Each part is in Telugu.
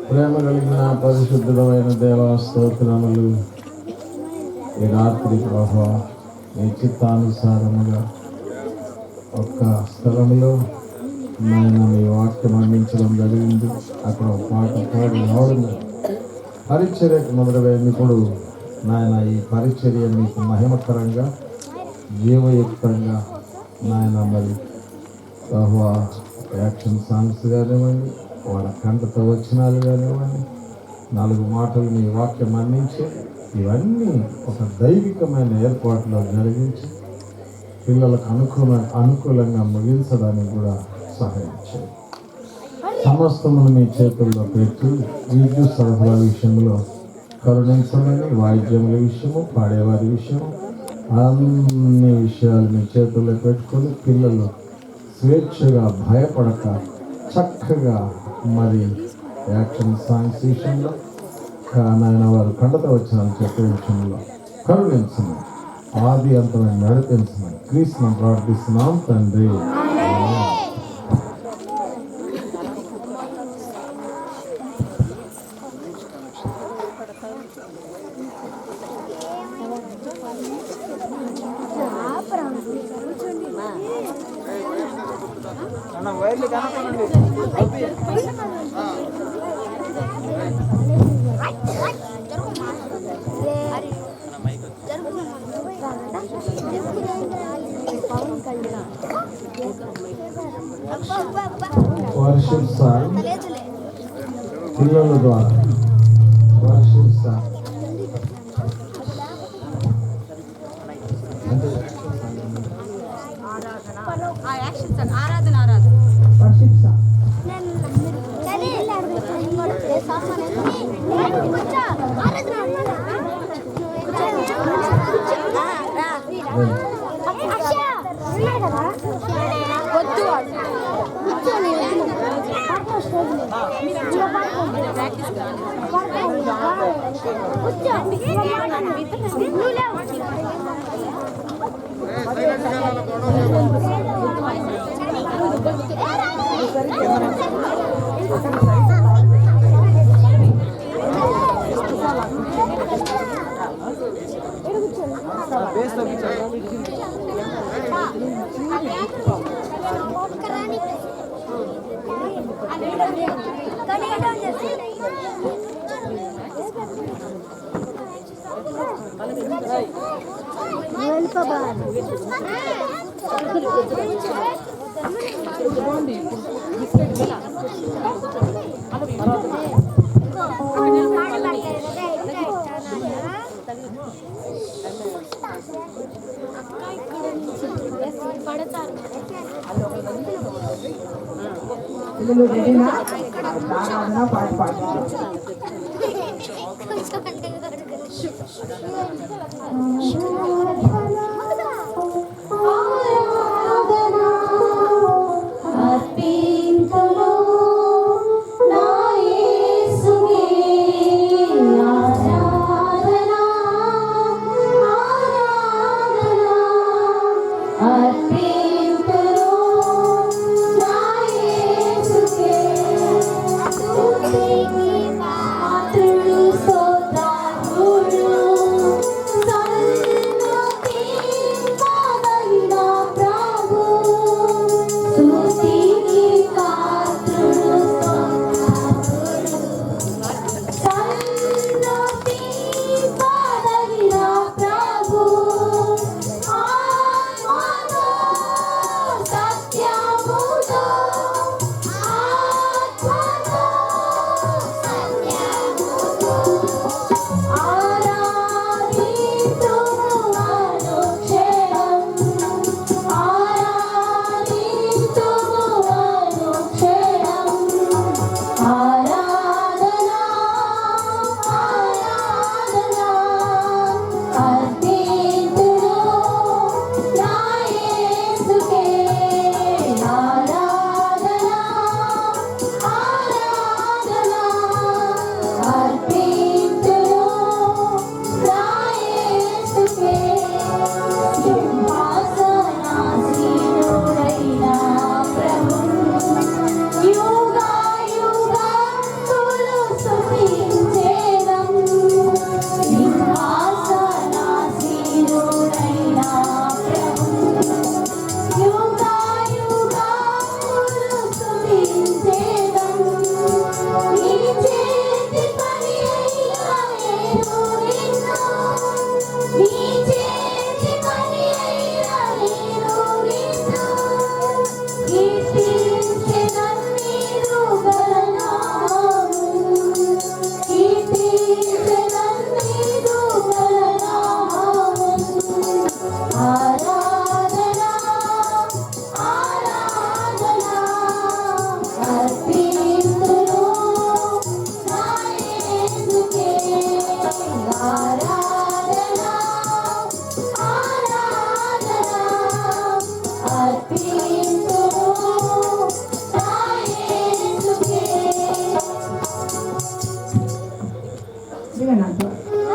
ప్రేమ కలిగిన పరిశుద్ధమైన దేవా స్తోత్రములు. ఈ రాత్రి ప్రభా నీ చిత్తానుసారముగా ఒక్క స్థలంలో నాయన మీ వాక్యం అందించడం జరిగింది. అక్కడ ఒక పాట పాడి నోరు పరిచర్యకు మొదలుపెట్టినప్పుడు నాయన ఈ పరిచర్య మీకు మహిమకరంగా జీవయుక్తంగా నాయన మరి బహువా యాక్షన్ సాంగ్స్ కానివ్వండి, వాళ్ళ కంటతో వచనాలు కానివ్వండి, 4 మాటలు మీ వాక్యం అందించి ఇవన్నీ ఒక దైవికమైన ఏర్పాటులో జరిగించి పిల్లలకు అనుకూలంగా ముగించడానికి కూడా సహాయం చేయండి. సమస్తమును మీ చేతుల్లో పెట్టి విద్యుత్ సరఫరా విషయంలో కరుణించమని, వాయిద్యముల విషయము, పాడేవారి విషయము, అన్ని విషయాలు మీ చేతుల్లో పెట్టుకొని పిల్లలు స్వేచ్ఛగా భయపడక చక్కగా మరి యాక్షన్ సాంగ్స్ విషయంలో నాయన వారు కండత వచ్చిన చెప్పే విషయంలో కరుణించమని, ఆది అంతమైన నడిపించమని క్రీస్తును ప్రార్థిస్తున్నాం తండ్రి. Worship song పిల్లల ద్వారా వర్షిస్తా పిల్లలు రెడీనా? పాట పాడుతున్నారు.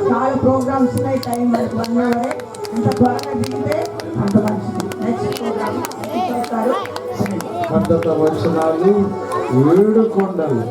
చాలా ప్రోగ్రామ్స్ ఉన్నాయి. టైం మనకు 1 అవరే. ఎంత త్వరగా దిగితే అంత మంచిది. నెక్స్ట్ ప్రోగ్రామ్ చూస్తారు. పద్ధత వచనాలు 7 కొండలు.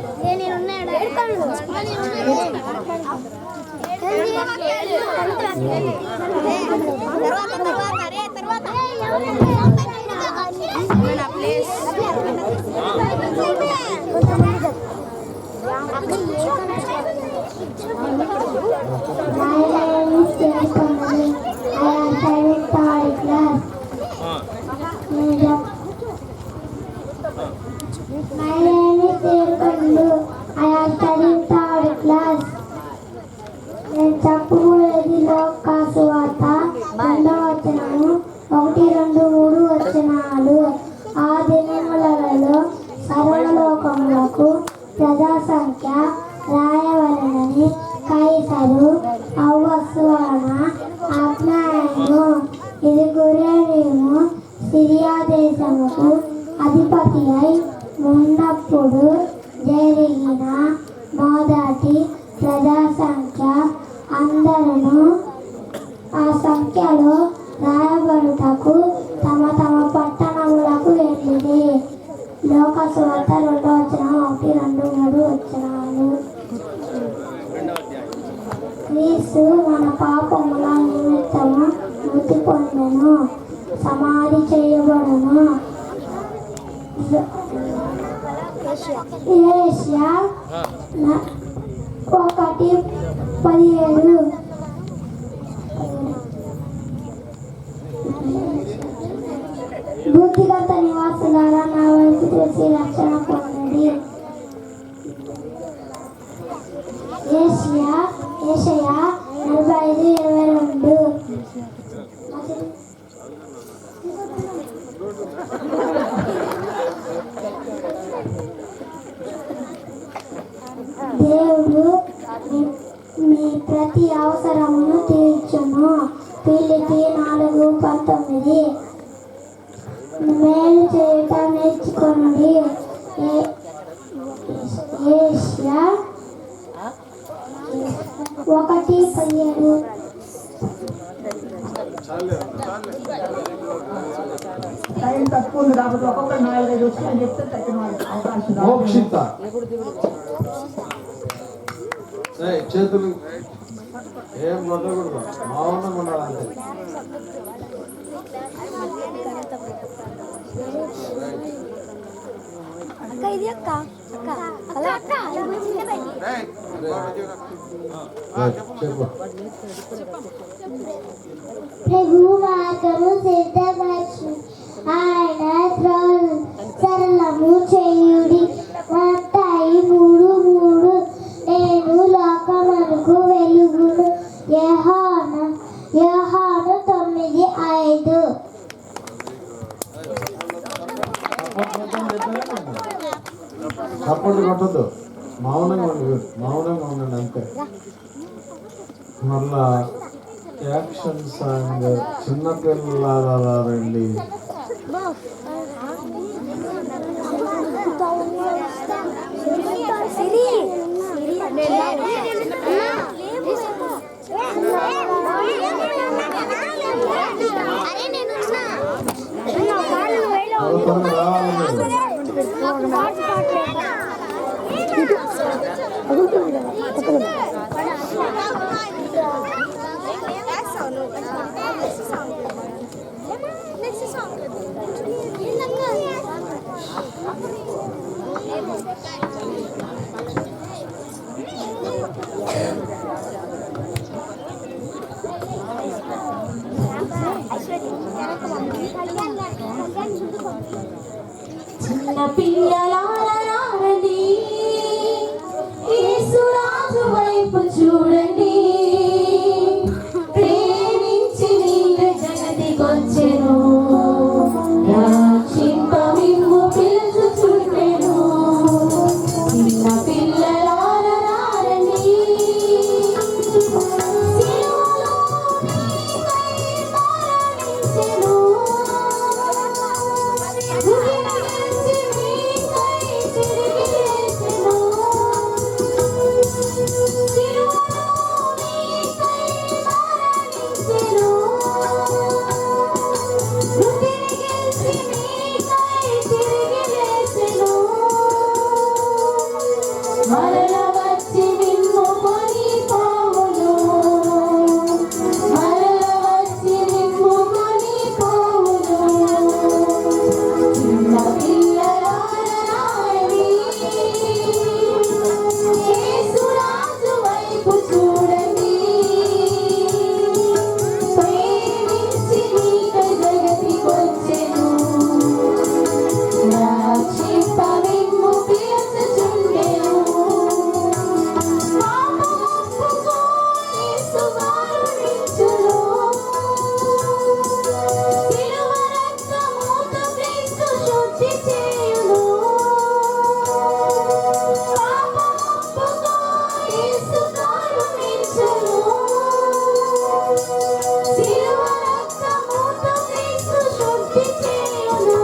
My name is Devakandu. I am studying దేశముకు అధిపతి అయి ఉన్నప్పుడు జరిగిన మొదటి ప్రజా సంఖ్య అందరూ ఆ సంఖ్యలో రాయబడుటకు తమ తమ పట్టణములకు వెళ్ళింది. లోకసువార్త 2:1-2-3 క్రీస్తు మన పాపముల నిమిత్తము మృతి పొందెను, సమాధి చేయబడును. యెషయా 1:17 బుద్ధిగత నివాసులారా నా వైపు చూసి రక్షణ పొందండి. యెషయా 45:22 దేవుడు మీ ప్రతి అవసరమును తీర్చును. ఫిలిప్పీ 4:19 మేలు చేయుట నేర్చుకొనుడి. యెషయా 1:17 టైం తక్కువ ఉంది కాబట్టి ఒక్కొక్కరు 4-5 వచ్చినా చెప్తే తగ్గిన వాళ్ళకి అవకాశం రాదు. మోక్షిత చేతులు ఏం వదలకూడదు, మౌనంగా ఉండాలంటే. చెప్పు. ప్రభు మార్గము సిద్ధపరచు, ఆయన త్రోవను సరళము చేయుడి. మత్తయి 3:3 నేను లోకమునకు వెలుగును. యోహాను 9:5 చప్పట్లు కొట్టద్దు, మౌనంగా ఉండండి అంతే. మళ్ళా యాక్షన్ సాంగ్ చిన్నపిల్లలారా రండి. త్వరగా రావాలి మీరు. చిన్న పిల్లలారా రండి, యేసురాజు వైపు చూడండి. ప్రేమించి నీవే జగతికొచ్చెను, రక్షింప మిమ్ము పిలుచుచుండెను. చిన్న పిల్లలారా రండి, సిలువలో నీకై మరణించెను. శుద్ధి చేయును.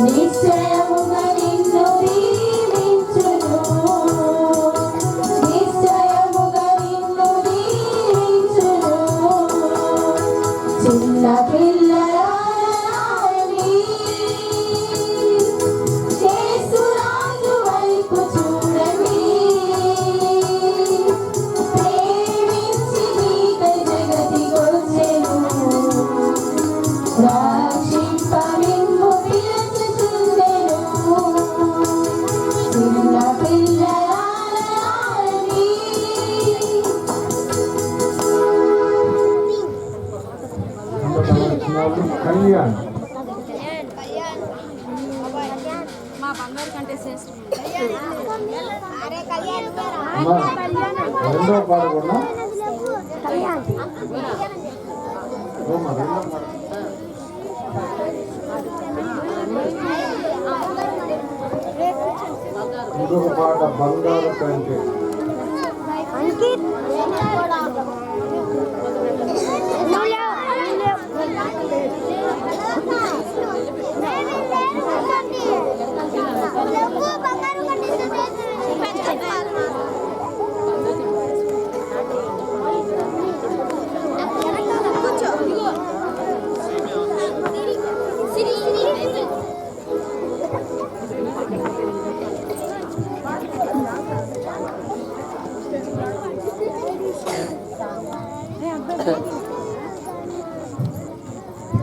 నిశ్చయముగా నిన్ను దీవించును నిశ్చయముగా నిన్ను దీవించును చిన్న పిల్లలారని యేసురాజు వైపు చూడండి ప్రేమించి మీకై జగతికొచ్చెను రక్షింప మిమ్ము పిలుచుచుండెను చిన్న పిల్లలారని కళ్యాణ్ మా బంగారు కంటే శ్రేష్ఠం అమ్మా, రెండో పాట కూడా ఓమ్మా, రెండో పాట. ఇంకొక పాట బంగారు కంటే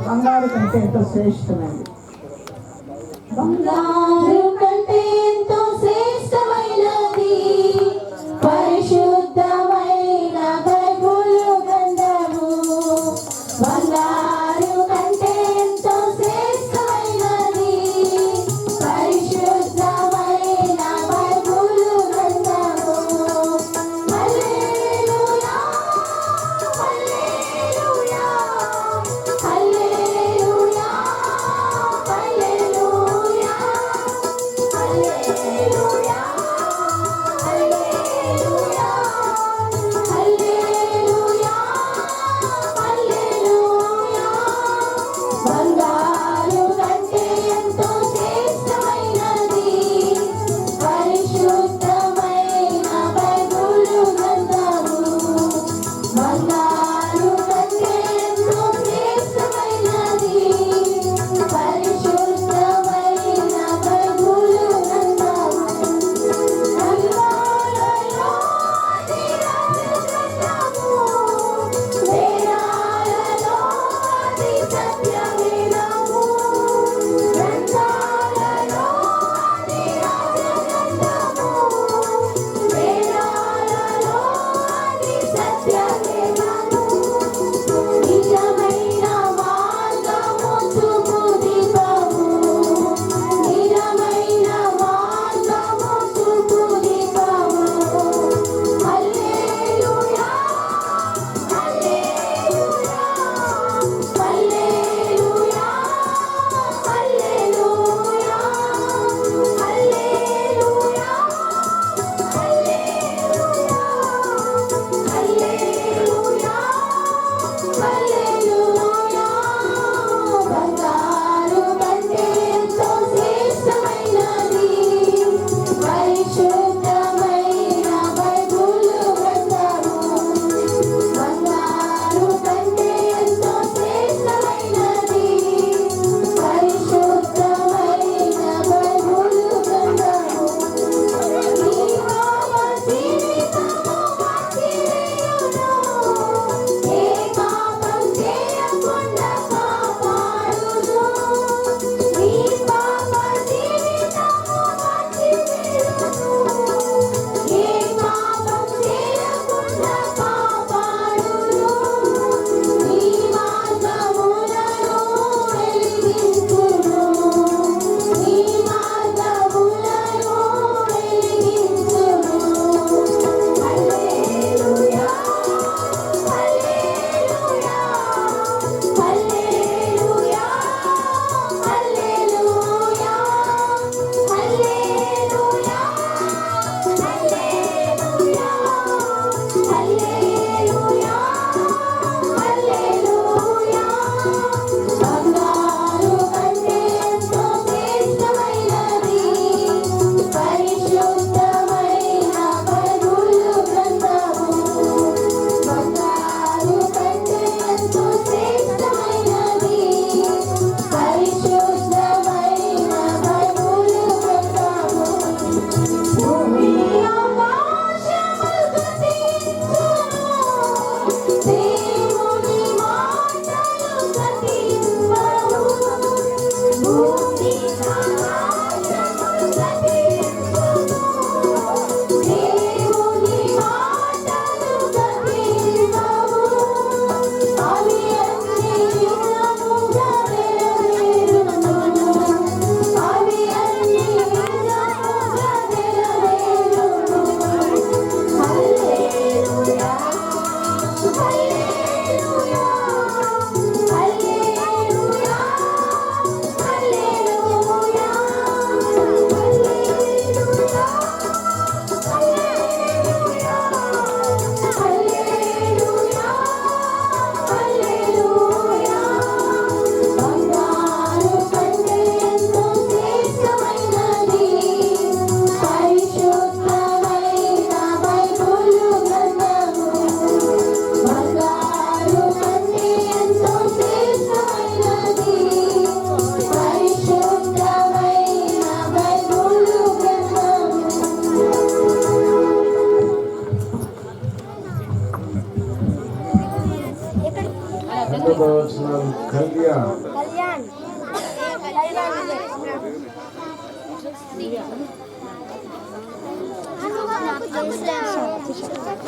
బంగారు కంటే ఎంతో శ్రేష్టమైనది. బంగారు కంటే ఎంతో శ్రేష్టమైనది పరిశుద్ధమైన బైబిల్ గ్రంథము బంగారు కంటే ఎంతో శ్రేష్టమైనది పరిశుద్ధమైన బైబిల్ గ్రంథము హల్లెలూయా హల్లెలూయా హల్లెలూయా హల్లెలూయా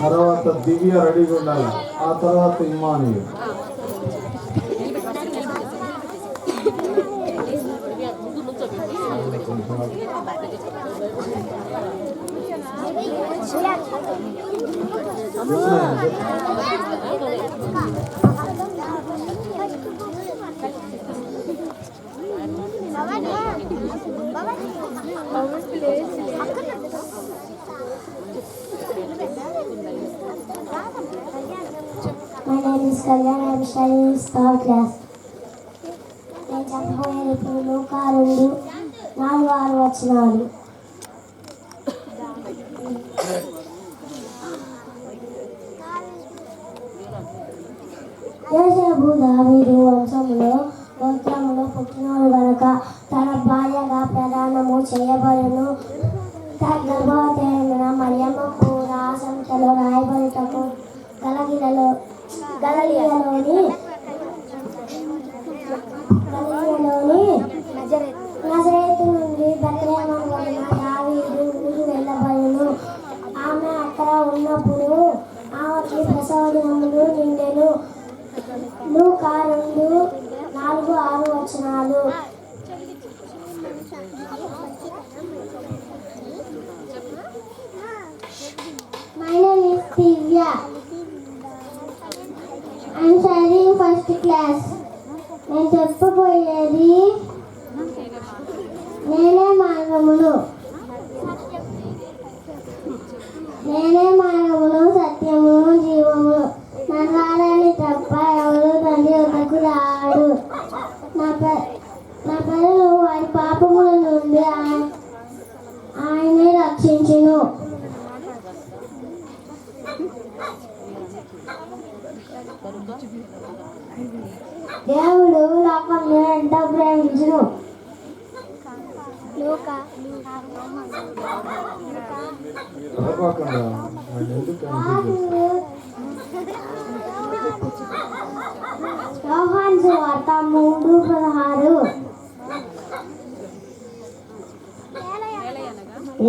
తర్వాత దివ్య రెడీగా ఉండాలి. ఆ తర్వాత Emmanuel. My name is Kalyan. I am studying in 3rd class. నేను చెప్పబోయేది ఇప్పుడు లూకా 2:4-6 వచనాలు. యోసేపు దావీదు వంశములో గోత్రములో పుట్టినోడు గనుక తన భార్యగా ప్రదానము చేయబడును. గర్భవతి అయిన మరియమ్మకు రాసంతలో రాయబడుటకు గలిలయలోని నజరేతు నుండి బెత్లెహేమునకు దావీదు ఊరు వెళ్ళబడును. ఆమె అక్కడ ఉన్నప్పుడు ఆమెకి ప్రసవ దినములు నిండెను. లూకా 2:4-6 వచనాలు. My name is Divya. I am studying 1st class. నేను చెప్పబోయేది నేనే మార్గమును సత్యమును జీవమును నన్ను తప్ప ఎవరు తండ్రి వద్దకు రాడు. నా ప్రజలు వారి పాపముల నుండి ఆయనే రక్షించును. దేవుడు లోకమును ఎంతో ప్రేమించును. యోహాను సువార్త 3:16.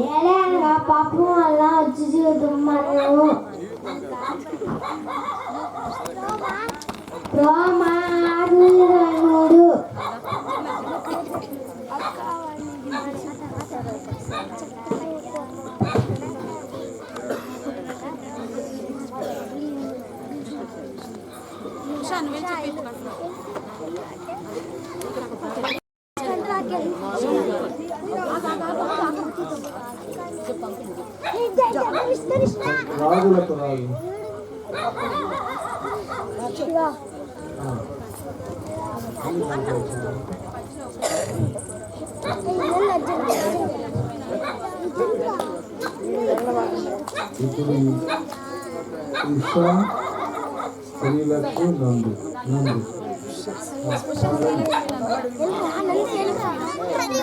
ఏలే అనగా పాపం వల్ల వచ్చి జీవితం మనము. రోమా 6:23. రాజులకు రాజు. ఇప్పుడు ఉషా స్త్రీలకు నందు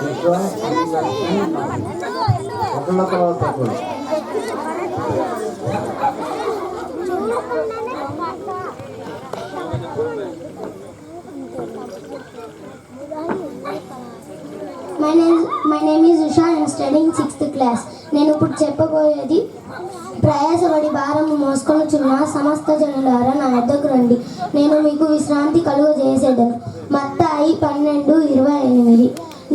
ఉషా స్త్రీలకు ఒకళ్ళ తర్వాత ఒకళ్ళు. My name is Usha. I am studying 6th class. నేను ఇప్పుడు చెప్పబోయేది ప్రయాసపడి భారము మోసుకొనుచున్న సమస్త జనులారా నా యొద్దకు రండి, నేను మీకు విశ్రాంతి కలుగజేసేదను. మత్తయి 12:28.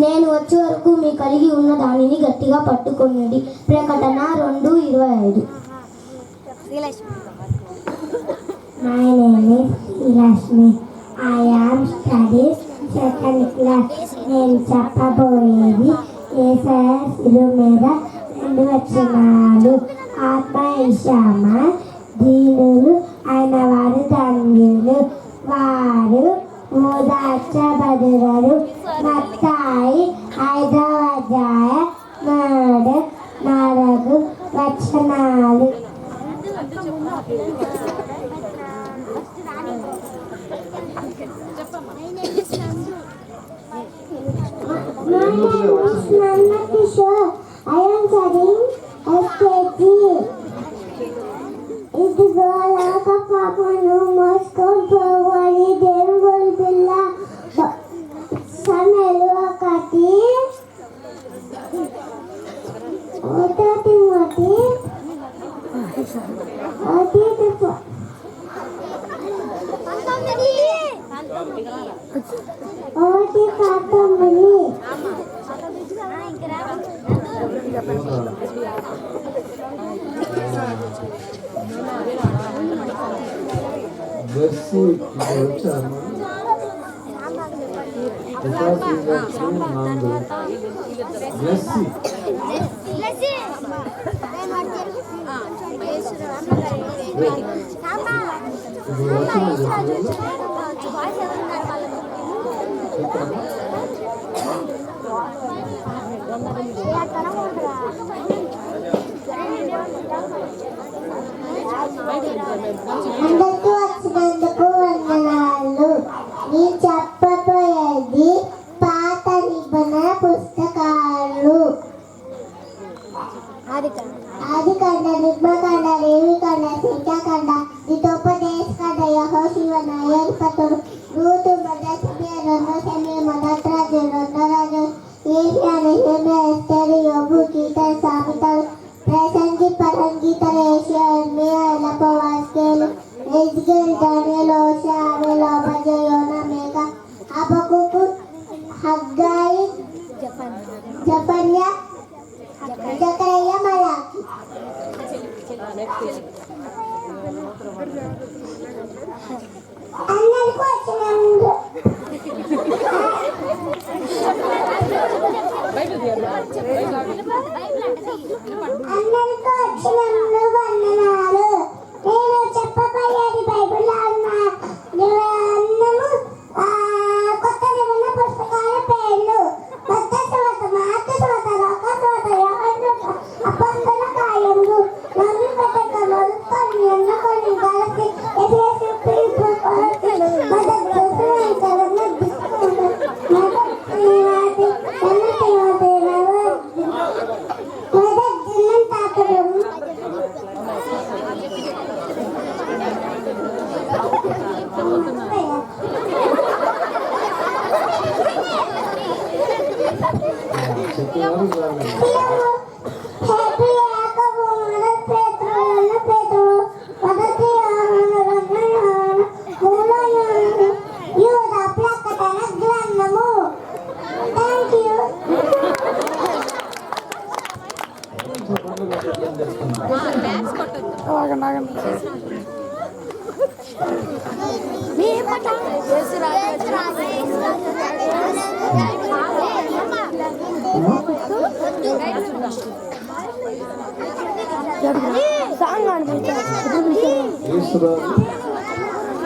నేను వచ్చే వరకు మీ కలిగి ఉన్న దానిని గట్టిగా పట్టుకొనండి. ప్రకటన 2:25. My name is Rashmi. I am studying 2nd class. నేను చెప్పబోయేది యేసయ్య శిలువ మీద 2 వచనాలు. ఆత్మవిషమ దీనులు అయిన వారు ధన్యులు, వారు ఓదార్చబడుదురు. మత్తయి 5:3-4 వచనాలు. My name is Nanda Kishore. I am studying SKG. ఇదిగో లోక పాపను మోసుకొని పోవని దేవుని పిల్ల సమయంలో ఒక బ్లెస్సీ ఇక్కడ వచ్చారమ్మా. నందు బ్లెస్సీ ఇప్పుడు వచ్చిన అందరికీ వచ్చినందుకు వందనాలు. నీ చెప్పబోయేది పాత నిబంధన పుస్తకాలు. ఆదికాండ, నిర్గమకాండ, లేవికాండ, సంఖ్యాకాండ, ద్వితోపదేశకాండ, యెహోషువ, న్యాయాధిపతులు, రూతు, మొదటి సమూయేలు, రెండో సమూయేలు, మొదటి రాజులు, రెండో రాజులు, ఏషియా, నెహెమియా, ఎస్తేరు, యోబు, కీర్తన, సామెతలు, ప్రసంగి, పరంగీతలు, ఏషియా, ఇర్మీయా, ఎలప, వాస్కేలు, ఎజ్కేలు, దానియేలు, హోషేయ, ఆమోను, ఓబద్యా, యోనా, మీకా, హబక్కూకు, హగ్గాయి, జెఫన్యా, జకర్యా, మలాకి. అందరికీ వచ్చినందుకు వందనాలు. నేను చెప్పబోయేది బైబిల్లో ఉన్న అన్నము కొత్త నిబంధన పుస్తకాల పేర్లు. కొత్త సువార్త, మార్కు సువార్త, లూకా సువార్త, యోహాను సువార్త, అపోస్తలుల కార్యములు, రోమీ పత్రిక, మొదటి కొరింథీ, గలతీ, ఎఫెసీ, ఫిలిప్పీ, కొలస్సీ, మొదటి దశలోనికలను, మొదటి తిమోతి, మొదటి తాకడం,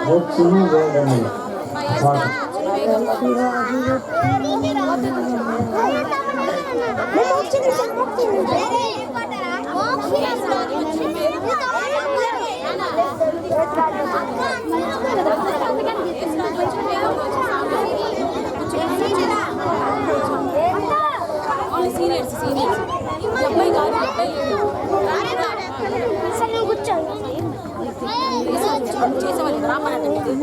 వచ్చిన వేగములు పాట. సీనియర్స్ అబ్బాయి కాదు, అబ్బాయి చేసేవాళ్ళు రామన్నట్టు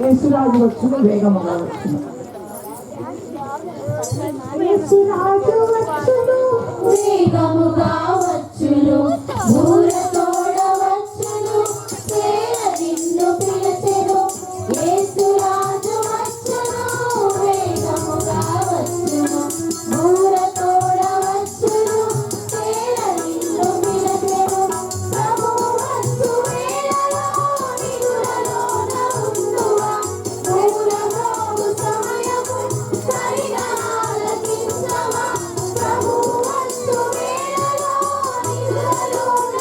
యేసురాజు వచ్చును, వేగముగా వచ్చును. యేసురాజు వచ్చును, వేగముగా వచ్చును, ఊరతోడ వచ్చును, సేన నిన్ను పిలిచెను. యేసురాజు వచ్చును, వేగముగా వచ్చును, ఊరతోడ వచ్చును, సేన నిన్ను పిలిచెను. ప్రభువు వచ్చు వేళలో నిదురలోన ఉండువా, ప్రభువు సమయము సరిగా ఆలకించవా. ప్రభువు వచ్చు వేళలో నిదురలోన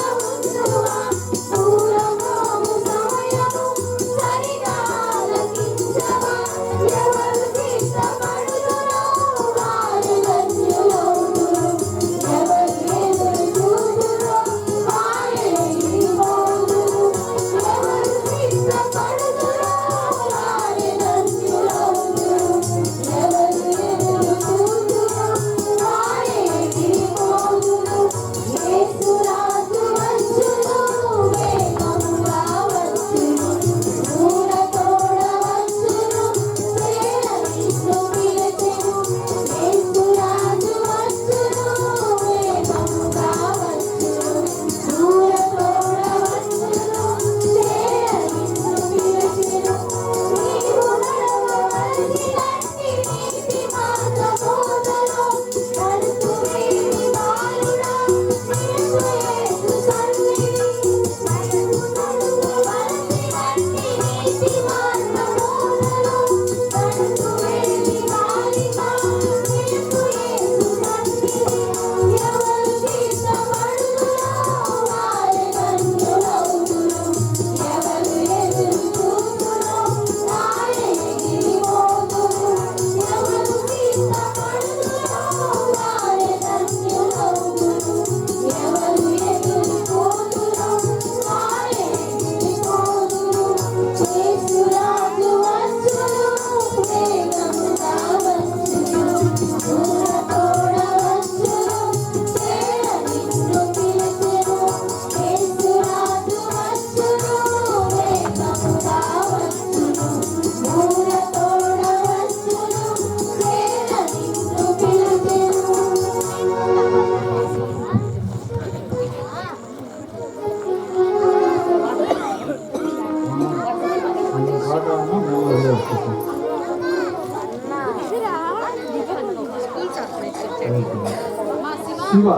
శివ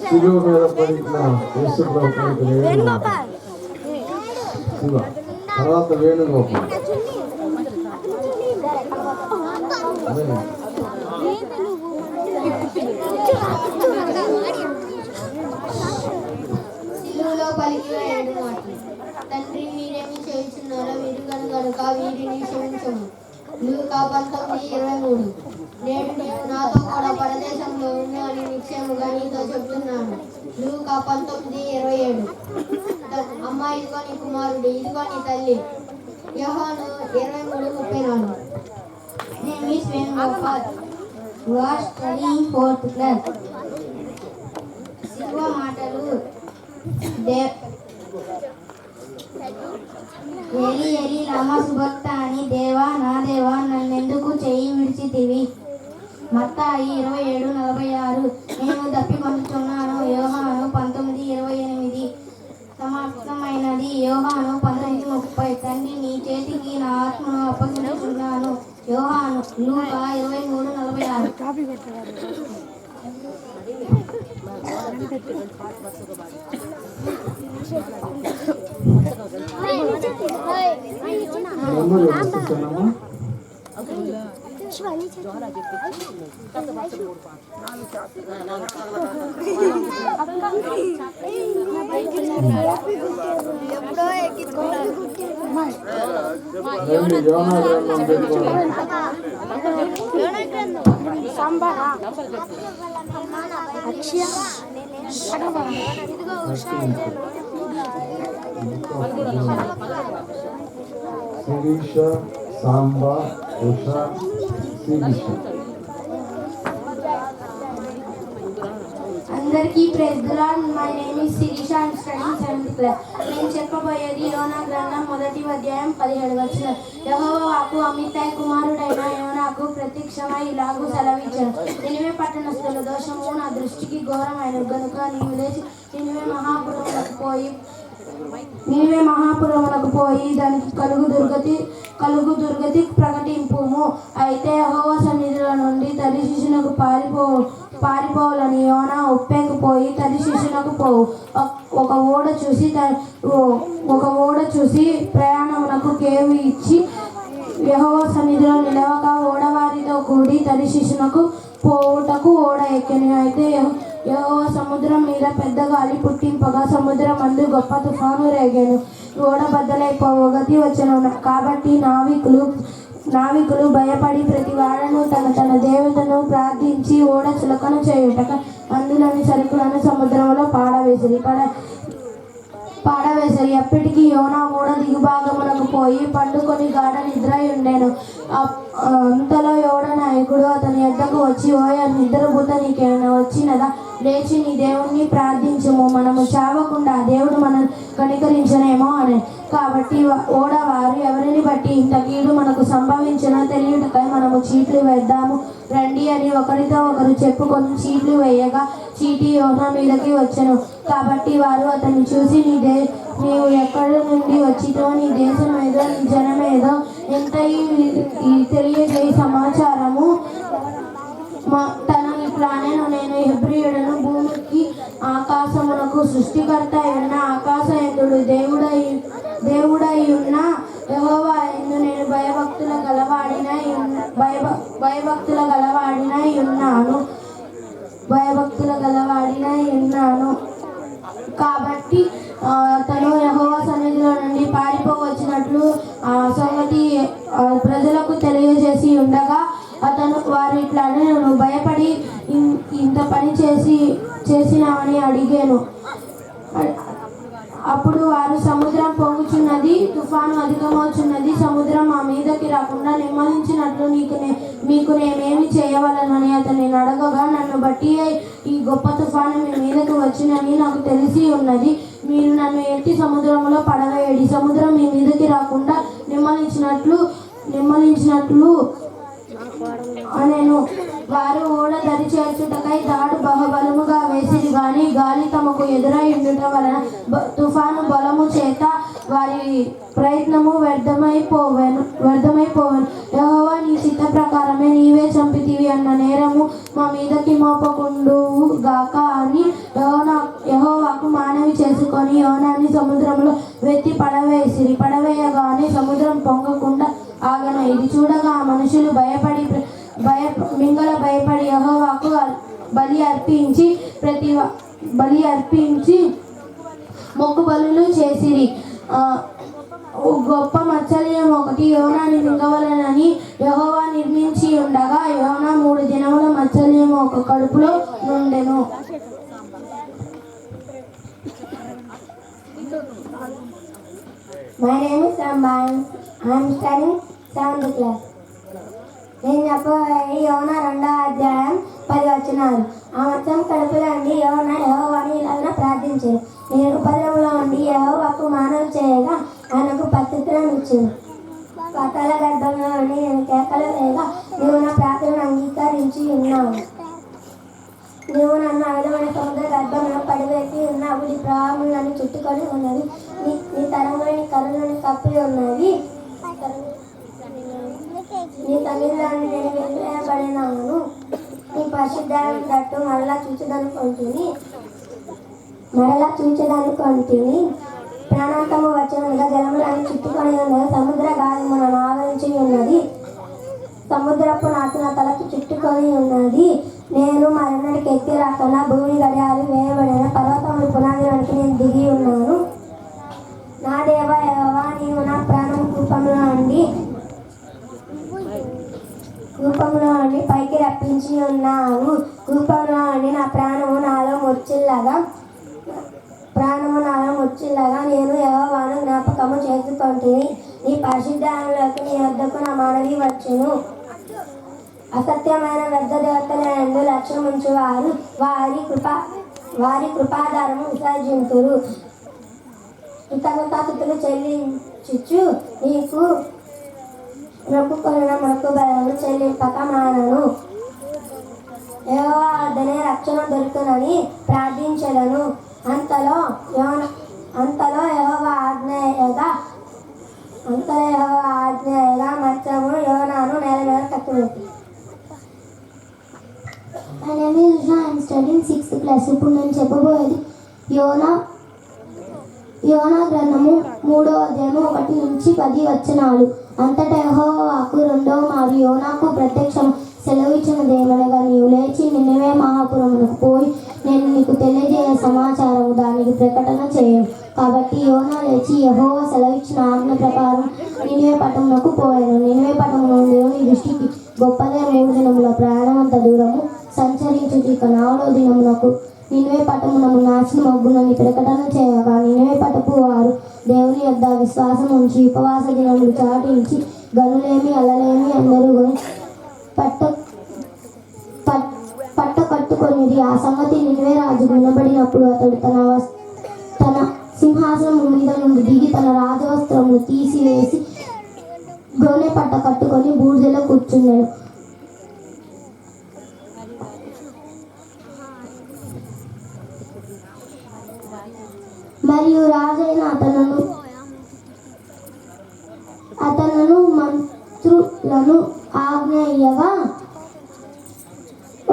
శిలువ మీద పడిన యేసు ప్రభువుకి వేణుగోపాల్. శివ తర్వాత వేణుగోపాల్. అదే సిలువలో పలికిన 7 మాటలు. తండ్రి మీరేమి చేయుచున్నారో మీరు కనుక వీరిని క్షమించము. లూకా 19:23. నేడు నేను నాతో కూడా పరదేశంలో ఉన్నానని నిశ్చయముగా నీతో చెప్తున్నాను. లూకా 19:27. అమ్మ ఇదిగో నీ కుమారుడు, ఇదిగో నీ తల్లి. యోహాను 23:34. నేను మీ స్వయం Gopal. Was studying 4th class. శిలువ మాటలు. ఎలి ఎలి లమ సుభక్తాని దేవా నా దేవా నన్నెందుకు చెయ్యి విడిచితివి. మత్తాయి 27:46. నేను దప్పికొంటున్నాను. యోహాను 19:28. సమాప్తమైనది. యోహాను 19:30. తండ్రి నీ చేతికి నా ఆత్మను అప్పగించుచున్నాను. యోహాను. లూకా 23:46. నెంబర్ చూపిస్తానమ్మా. రండి, యోనా గ్రంథం పెట్టుకోండి. శిరీష, సాంబ, ఉష, శిరీష. అందరికీ praise the Lord. My name is Sirisha. I am studying 7th class. నేను చెప్పబోయేది యోనా గ్రంథం 1:17. యెహోవా వాక్కు అమిత్తాయి కుమారుడైన యోనాకు ప్రత్యక్షమై ఇలాగూ సెలవిచ్చాను. నినివే పట్టణస్థుల దోషము నా దృష్టికి ఘోరమైన గనుక నీవు లేచి నినివే మహాపురములకు పోయి దానికి కలుగు దుర్గతి ప్రకటింపుము. అయితే యెహోవా సన్నిధిలో నుండి తర్షీషునకు పారిపోవాలని యోనా ఉప్పెకు పోయి తర్షీషునకు పోవు. ఒక ఓడ చూసి ప్రయాణమునకు కేవు ఇచ్చి యెహోవా సన్నిధిలో నిలవక ఓడవారితో కూడి తర్షీషునకు పోవుటకు ఓడ ఎక్కెను. అయితే యెహోవా సముద్రం మీద పెద్ద గాలి పుట్టింపగా సముద్రం అందు గొప్ప తుఫాను రేగాను. ఓడ బద్దలైపోవు గతి వచ్చెను. కాబట్టి నావికులు భయపడి ప్రతి వాడను తన దేవతను ప్రార్థించి ఓడ చులకన చేయుటక అందులోని సరుకులను సముద్రంలో పాడవేసిరి. ఎప్పటికీ యోనా ఓడ దిగుభాగమునకు పోయి పండుకొని గాఢ నిద్ర ఉండెను. అంతలో యోడ నాయకుడు అతని యొద్దకు వచ్చి, ఓయ నిద్రభూత నీకేమైనా వచ్చినదా? లేచి నీ దేవుణ్ణి ప్రార్థించుము, మనము చావకుండా దేవుడు మనల్ని కనికరించనేమో అని. కాబట్టి ఓడవారు ఎవరిని బట్టి ఇంత కీడు మనకు సంభవించినా తెలియటకై మనము చీట్లు వేద్దాము రండి అని ఒకరితో ఒకరు చెప్పుకొని చీట్లు వేయగా చీటి యోనా మీదకి వచ్చెను. కాబట్టి వారు అతన్ని చూసి నీవు ఎక్కడి నుండి వచ్చితో, నీ దేశం ఏదో, నీ జనమేదో ఎంత తెలియజేయ సమాచారము తను ఇట్లానేను. నేను హెబ్రీయుడను, భూమికి ఆకాశమునకు సృష్టికర్త ఉన్న ఆకాశయందుడు దేవుడై ఉన్న యెహోవా యందు నేను భయభక్తుల గలవాడినై ఉన్నాను. కాబట్టి తను యెహోవా సన్నిధిలో నుండి పారిపోవచ్చినట్లు ఆ సంగతి ప్రజలకు తెలియజేసి ఉండగా వారు ఇట్లానే నువ్వు భయపడి ఇంత పని చేసినామని అడిగాను. అప్పుడు వారు సముద్రం పొంగుచున్నది, తుఫాను అధికమవుచున్నది, సముద్రం మా మీదకి రాకుండా నిమ్మలించినట్లు మీకు నేనేమి చేయవలనని అతన్ని అడగగా, నన్ను బట్టి ఈ గొప్ప తుఫాను మీ మీదకి వచ్చినని నాకు తెలిసి ఉన్నది. మీరు నన్ను ఎత్తి సముద్రంలో పడవేయడి, సముద్రం మీ మీదకి రాకుండా నిమ్మలించినట్లు అనెను. వారు ఓడ దరి చేర్చుటకై దాడు బహుబలముగా వేసిరి గాని గాలి తమకు ఎదురై ఉండుట వలన తుఫాను బలము చేత వారి ప్రయత్నము వ్యర్థమైపోవెను. యెహోవా నీ చిత్త ప్రకారమే నీవే చంపితివి అన్న నేరము మా మీదకి మోపకుండువు గాక అని యెహోవాకు మనవి చేసుకొని యోనాని సముద్రంలో వెత్తి పడవేసిరి. పడవేయగానే సముద్రం పొంగకుండా ఆగన. ఇది చూడగా ఆ మనుషులు భయపడి యెహోవాకు బలి అర్పించి మొక్కుబలులు చేసిరి. గొప్ప మత్స్యం ఒకటి యోనాని మింగవలెనని యెహోవా నిర్మించి ఉండగా యోనా 3 దినముల మత్స్యం ఒక కడుపులో నుండెను. My name is Ramban. I am studying 7th class. నేను చెప్పబోయేది యోనా 2వ అధ్యాయం 10 వచనాలు. ఆ మత్స్యం కడుపులో ఉండి యోనా యెహోవాని ఇలాగ ప్రార్థించాడు. నేను ఉపద్రవంలో ఉండి యెహోవాకు మనవి చేయగా ఆయనకు ప్రత్యుత్తరం ఇచ్చాను. పాతాళ గర్భంలో ఉండి నేను కేకలు వేయగా నీవు నా ప్రార్థనను అంగీకరించి ఉన్నావు. నీవు నన్ను అవిధమైన సముద్ర గర్భంలో పడివేసి ఉన్నావు. నీ ప్రవాహములను చుట్టుకొని ఉన్నది. నీ తరములు నీ కరులను కప్పి ఉన్నది. నీ తల్లిదండ్రులను నేను వెలివేయబడినాను. నీ పరిశుద్ధాలను తట్టు మరలా చూచదనుకొంటిని. ప్రాణాంతము వచ్చినగా జలములను చుట్టుకొని ఉన్నది. సముద్ర గాలిములను ఆవరించి ఉన్నది. సముద్రపు నాటు నా తలకి చుట్టుకొని ఉన్నది. నేను మరణానికి ఎత్తి రాకుండా భూమి గడియాలు వేయబడిన పర్వతములు పునాది వెనక్కి నేను దిగి ఉన్నాను. నా దేవ యెహోవా నీవు నా ప్రాణం కూపంలో నుండి పైకి రప్పించి ఉన్నావు. కూపంలో నుండి నా ప్రాణము నాలో ముచ్చిల్లగా నేను యెహోవాను జ్ఞాపకము చేసుకొంటిని. నీ పరిశుద్ధాలయంలోకి నీ వద్దకు నా మనవి వచ్చును. అసత్యమైన వ్యర్థ దేవతలందు లక్ష్యం ఉంచువారు వారి కృపాధారము విసర్జింతురు. కృతజ్ఞతాస్తుతులు చెల్లించుచు నీకు మొక్కుకొనిన మొక్కుబడులు చెల్లింపక మానను. యెహోవా వద్దనే రక్షణ దొరుకునని ప్రార్థించెదను. అంతలో యెహోవా ఆజ్ఞయగా మత్స్యము యోనాను నేల మీద కట్టినట్టు. My name is Usha. I am studying 6th class. ఇప్పుడు నేను చెప్పబోయేది యోనా గ్రంథము 3వ అధ్యాయము 1 నుంచి 10 వచనాలు. అంతటా యెహోవాకు 2వ మారు యోనాకు ప్రత్యక్షం సెలవిచ్చినదేమనగా నీవు లేచి నినివే మహాపురమునకు పోయి నేను నీకు తెలియజేయ సమాచారము దానికి ప్రకటన చేయను. కాబట్టి యోనా లేచి యెహోవా సెలవిచ్చిన ఆజ్ఞ ప్రకారం నినివే పట్టణమునకు పోయాను. నినివే పట్టణము దేవుని దృష్టికి గొప్పదే. 3 దినముల ప్రయాణమంత దూరము సంచరించు. ఇక 4వ దినమునకు నినివే పట్టణము నాశనం మగ్గునని ప్రకటన చేయగా నినివే పట్టపు వారు దేవుని యొద్ద విశ్వాసం ఉంచి ఉపవాస దినములు చాటించి గనులేమి అలలేమి అందరూ పట్ట కట్టుకొనిది. ఆ సంగతి నినివే రాజు వినబడినప్పుడు అతడు తన సింహాసనం మీద నుండి దిగి తన రాజవస్త్రములు తీసివేసి గోనె పట్ట కట్టుకొని బూడిదలో కూర్చున్నాడు. మరియు రాజైన అతను మంత్రులను ఆజ్ఞయ్యగా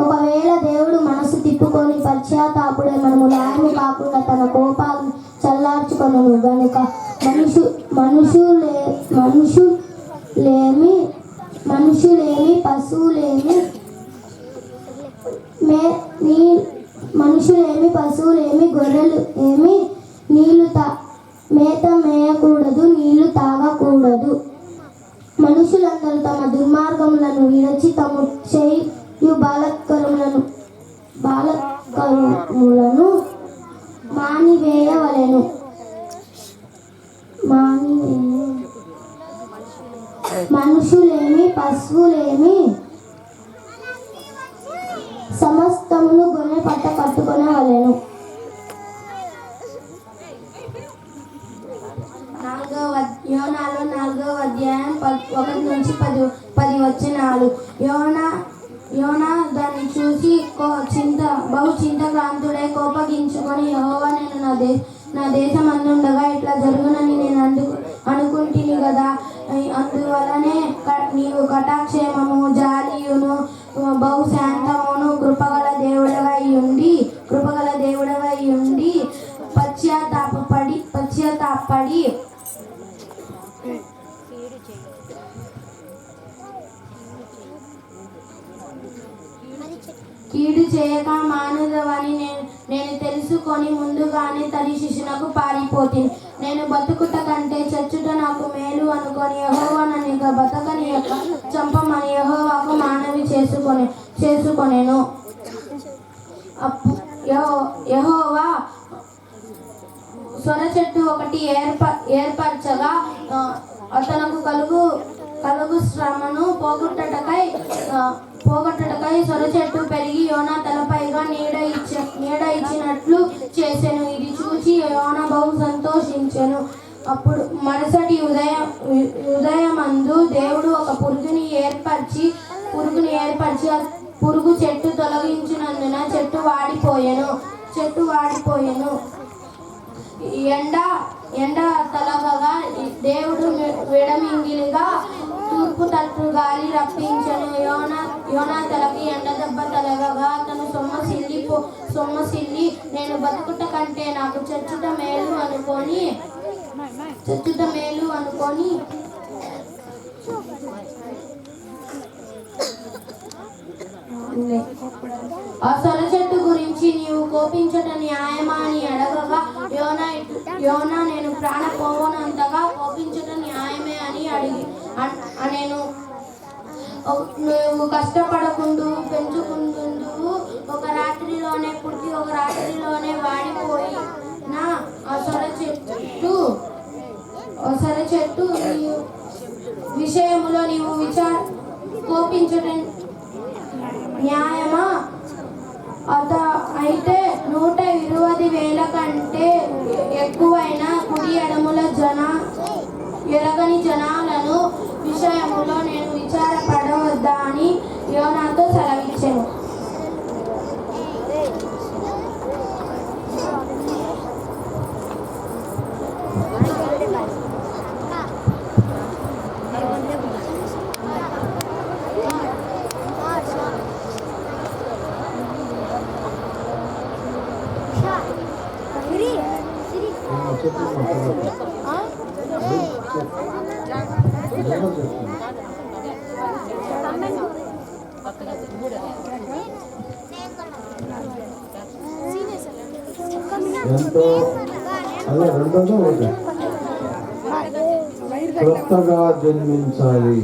ఒకవేళ దేవుడు మనసు తిప్పుకొని పశ్చాత్తాపుడే మనము న్యాయము కాకుండా తన కోపాలను చల్లార్చుకొనను గనుక మనుషులేమి పశువులేమి గొర్రెలు ఏమి మేత మేయకూడదు, నీళ్లు తాగకూడదు. మనుషులందరూ తమ దుర్మార్గములను విరచి తమ చేయు బాలకరములను మానివేయవలెను. మనుషులేమి పశువులేమి సమస్తమును గొర్రె పట్ట కట్టుకొనవలెను. యోనాలో 4వ అధ్యాయం 1 నుంచి 10 వచనాలు. యోనా దాన్ని చూసి బహు చింతాక్రాంతుడై కోపగించుకొని యెహోవా నేను నా దేశం అందుండగా ఇట్లా జరుగునని నేను అనుకుంటుని కదా. అందువలనే నీవు కటాక్షేమము జాలియును బహుశాంతమును కృపగల దేవుడవై ఉండి పశ్చాత్తాపడి కీడు చేయక మానుదవని నేను తెలుసుకొని ముందుగానే తరిశిషునకు పారిపోతుంది. నేను బతుకుట కంటే చచ్చుట నాకు మేలు అనుకొని యెహోవా నన్ను బతకని యొక్క చంపమని యెహోవాకు మనవి చేసుకొనెను. యెహోవా సొర చెట్టు ఒకటి ఏర్పరచగా అతనకు కలుగు శ్రమను పోగొట్టటకై సొర చెట్టు పెరిగి యోనా తలపైగా నీడ ఇచ్చినట్లు చేసెను. ఇది చూసి యోనా బహు సంతోషించెను. అప్పుడు మరుసటి ఉదయమందు దేవుడు ఒక పురుగుని ఏర్పరిచి పురుగు చెట్టు తొలగించినందున చెట్టు వాడిపోయెను. ఎండ తలగగా దేవుడు విడమింగిలిగా తూర్పు తట్టు గాలి రప్పించెను. యోనా తలకి ఎండ దెబ్బ తలగగా అతను సొమ్మసిల్లి నేను బతుకుట కంటే నాకు చచ్చుట మేలు అనుకొని ఆ సొర చెట్టు గురించి నీవు కోపించట న్యాయమా అని అడగగా యోనా నేను ప్రాణ పోవనంతగా కోపించట న్యాయమే అని నేను నువ్వు కష్టపడకుండు పెంచుకుందు ఒక రాత్రిలోనే పుట్టి ఒక రాత్రిలోనే వాడిపోయిన ఆ సొర చెట్టు విషయములో నీవు కోపించట న్యాయమా? అయితే 120,000 కంటే ఎక్కువైన కుడి ఎడముల ఎరగని జనాలను విషయములో నేను విచారపడవద్దా అని యోనాతో సెలవిచ్చెను. ఎంతో అలా రెండోదో ఒకటి కొత్తగా జన్మించాలి.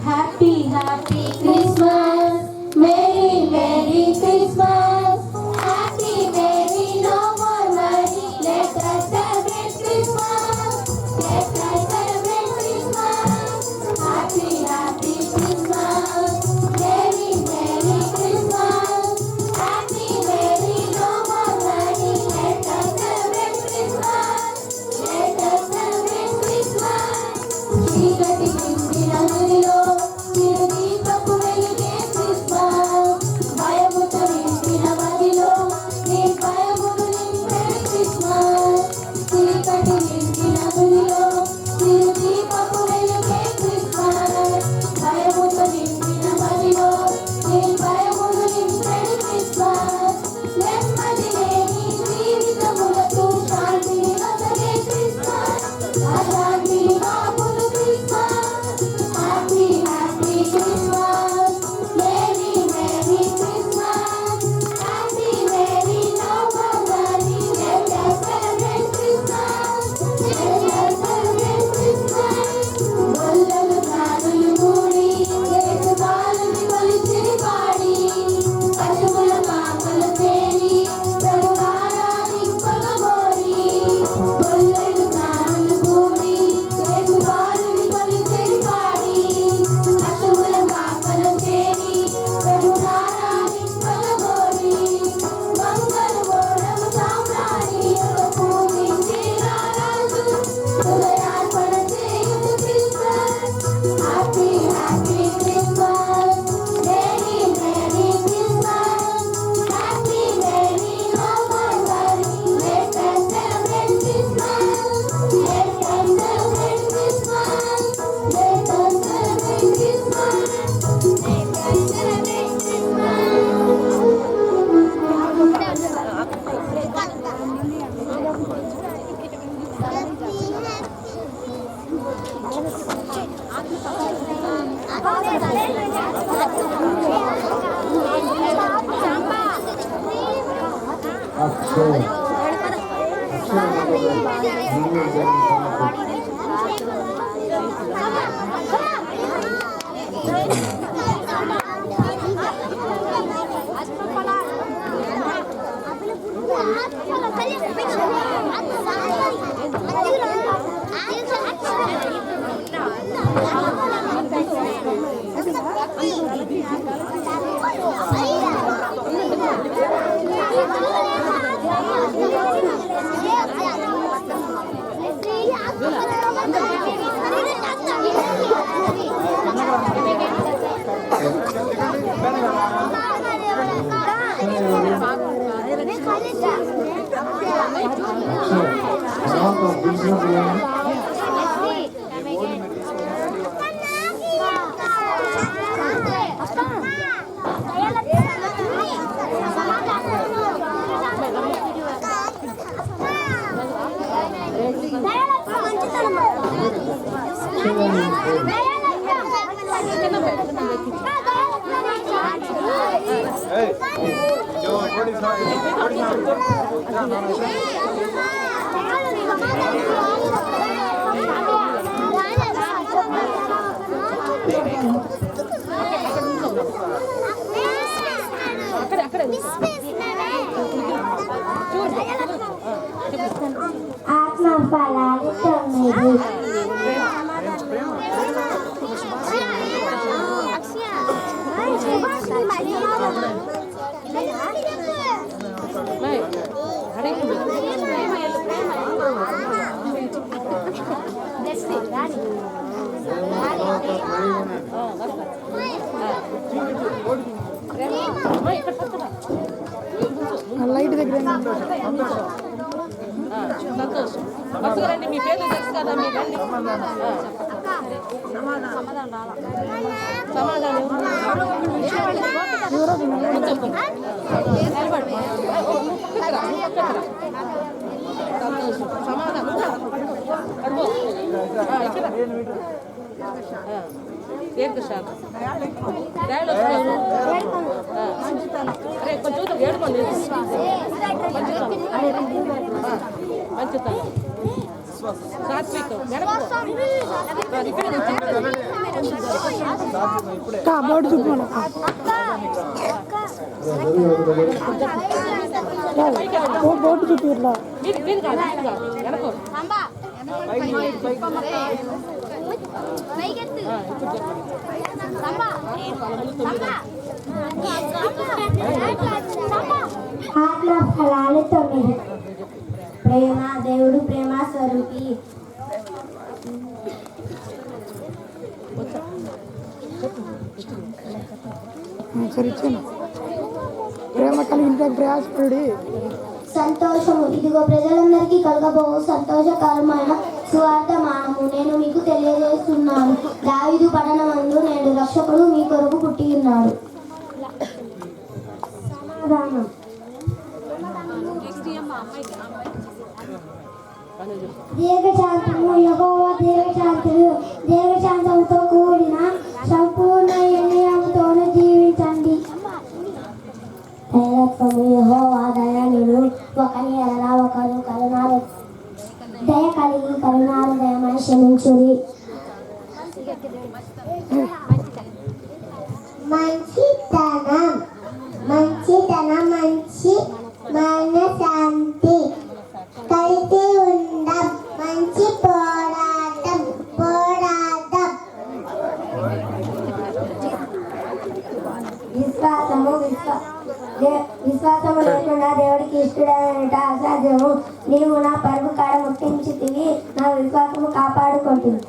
Happy Christmas, Merry Christmas, Happy Merry no more worry, let us celebrate Christmas, let us celebrate Christmas, Happy Christmas, Merry Christmas, Happy Merry no అక్షయ ఆత్మ ఫలాలు 9. లైట్ దగ్గర సంతోషం బస్సుకు రండి. మీ పేర్లు తెలుసు కదా, మీరు రండి. సమాధానం సంతోషం సమాధానం ఏడుకోశాల అరే కొంచెం చూద్దాం, ఏడుకోండి. మంచితనం సాత్వికం బోర్డు చూపమను. బోర్డు చూపి ఇట్లా వెనకో ఆత్మ ఫలాలు 9. ప్రేమ దేవుడు ప్రేమ స్వరూపి. సరే ఇచ్చాను. ప్రేమ కలిగిన ప్రయాసపడి సంతోషము ఇదిగో ప్రజలందరికీ కలగబో సంతోషకరమైన సువార్తమానము నేను మీకు తెలియజేస్తున్నాను. దావీదు పట్టణమందు నేడు రక్షకుడు మీ కొరకు పుట్టి ఉన్నాడు. సమాధానం దీర్ఘశాంతము యెహోవా దీర్ఘశాంతంతో కూడిన సంపూర్ణ నిర్ణయంతోనే జీవించండి. దయత్వము యెహోవా దయాళుడు, ఒకని ఎడల ఒకరు దయ కలిగి కరుణాహృదయమై క్షమించుడి. మంచితనం మంచి మనశాంతి కలిసి ఉండం. మంచి పోరాటం విశ్వాసము లేకుండా దేవుడికి ఇష్టడైనట అసాధ్యము. నీవు నా పరుగు కాడ ముట్టించితివి, నా విశ్వాసము కాపాడుకుంటుంది.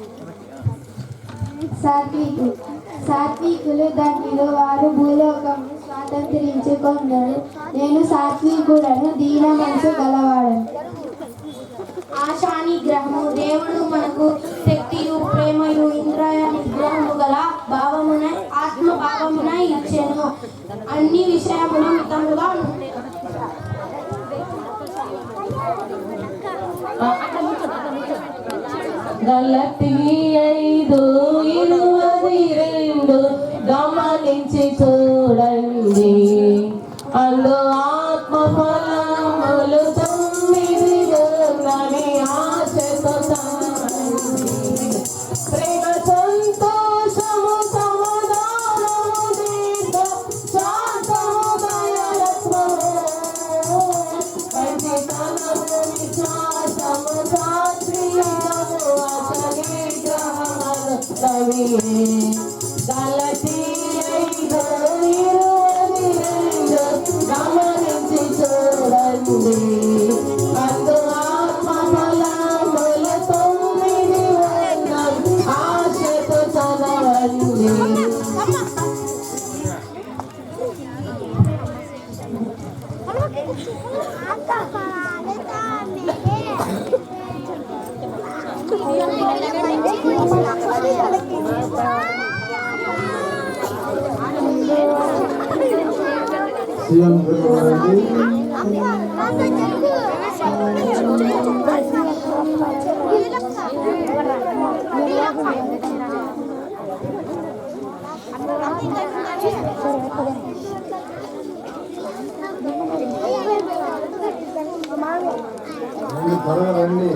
సాత్వికులు ధన్యులు, వారు భూలోకము స్వాతంత్రించుకొందరు. నేను సాత్వికుడను, దీన మనసు గలవాడను. ఆశానిగ్రహము దేవుడు మనకు శక్తియు ప్రేమయు ఇంద్రియ నిగ్రహము గల భావమున ఆత్మ భావమున ఇచ్చెను. అన్ని విషయముల మితముగా గలతీ 5:22 గమనించి చూడండి. అందు ఆత్మ ఫలము సీఎం గారండి. త్వరగా రండి.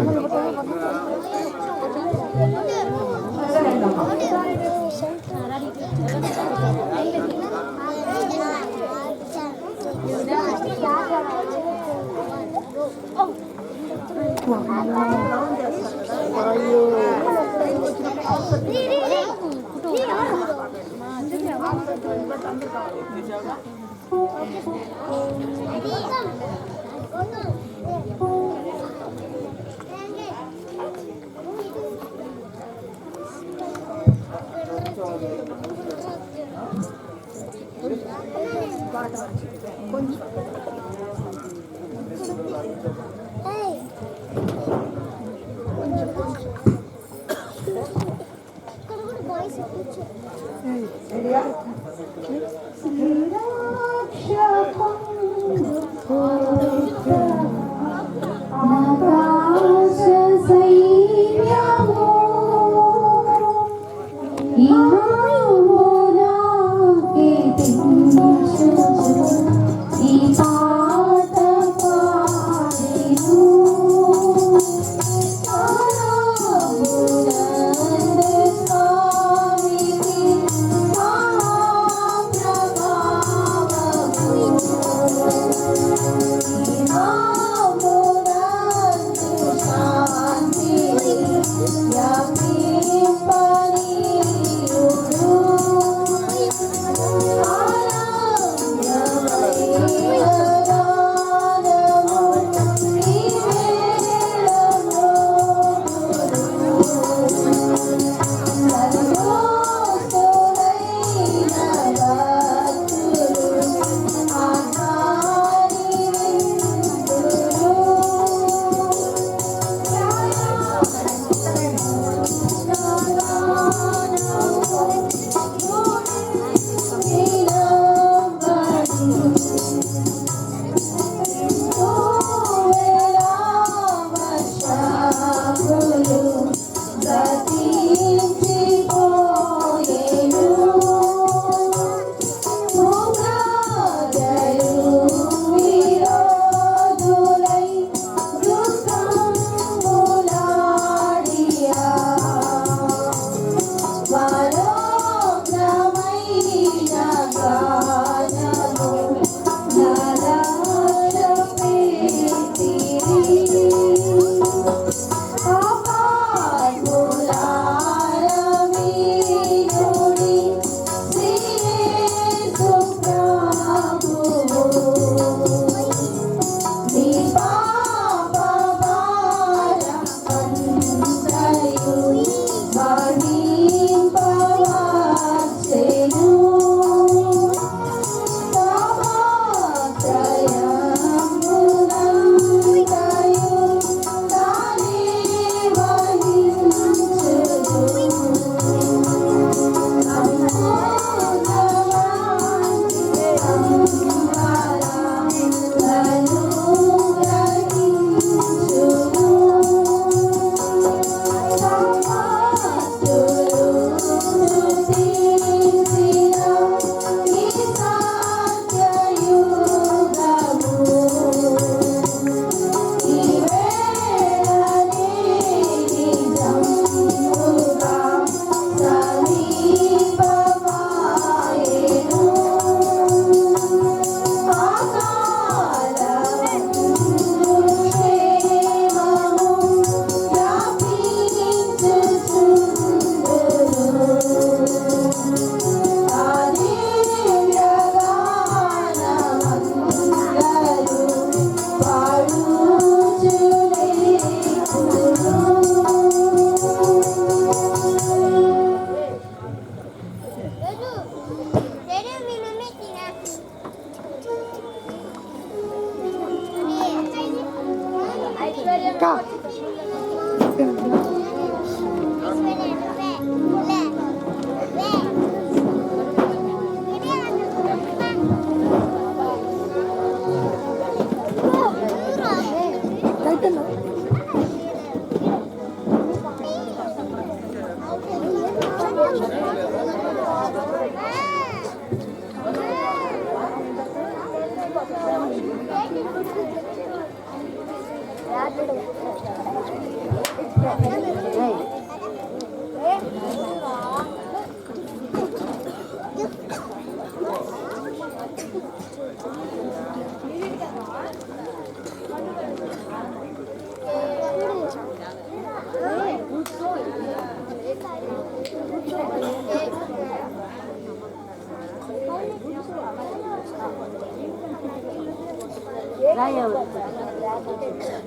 La la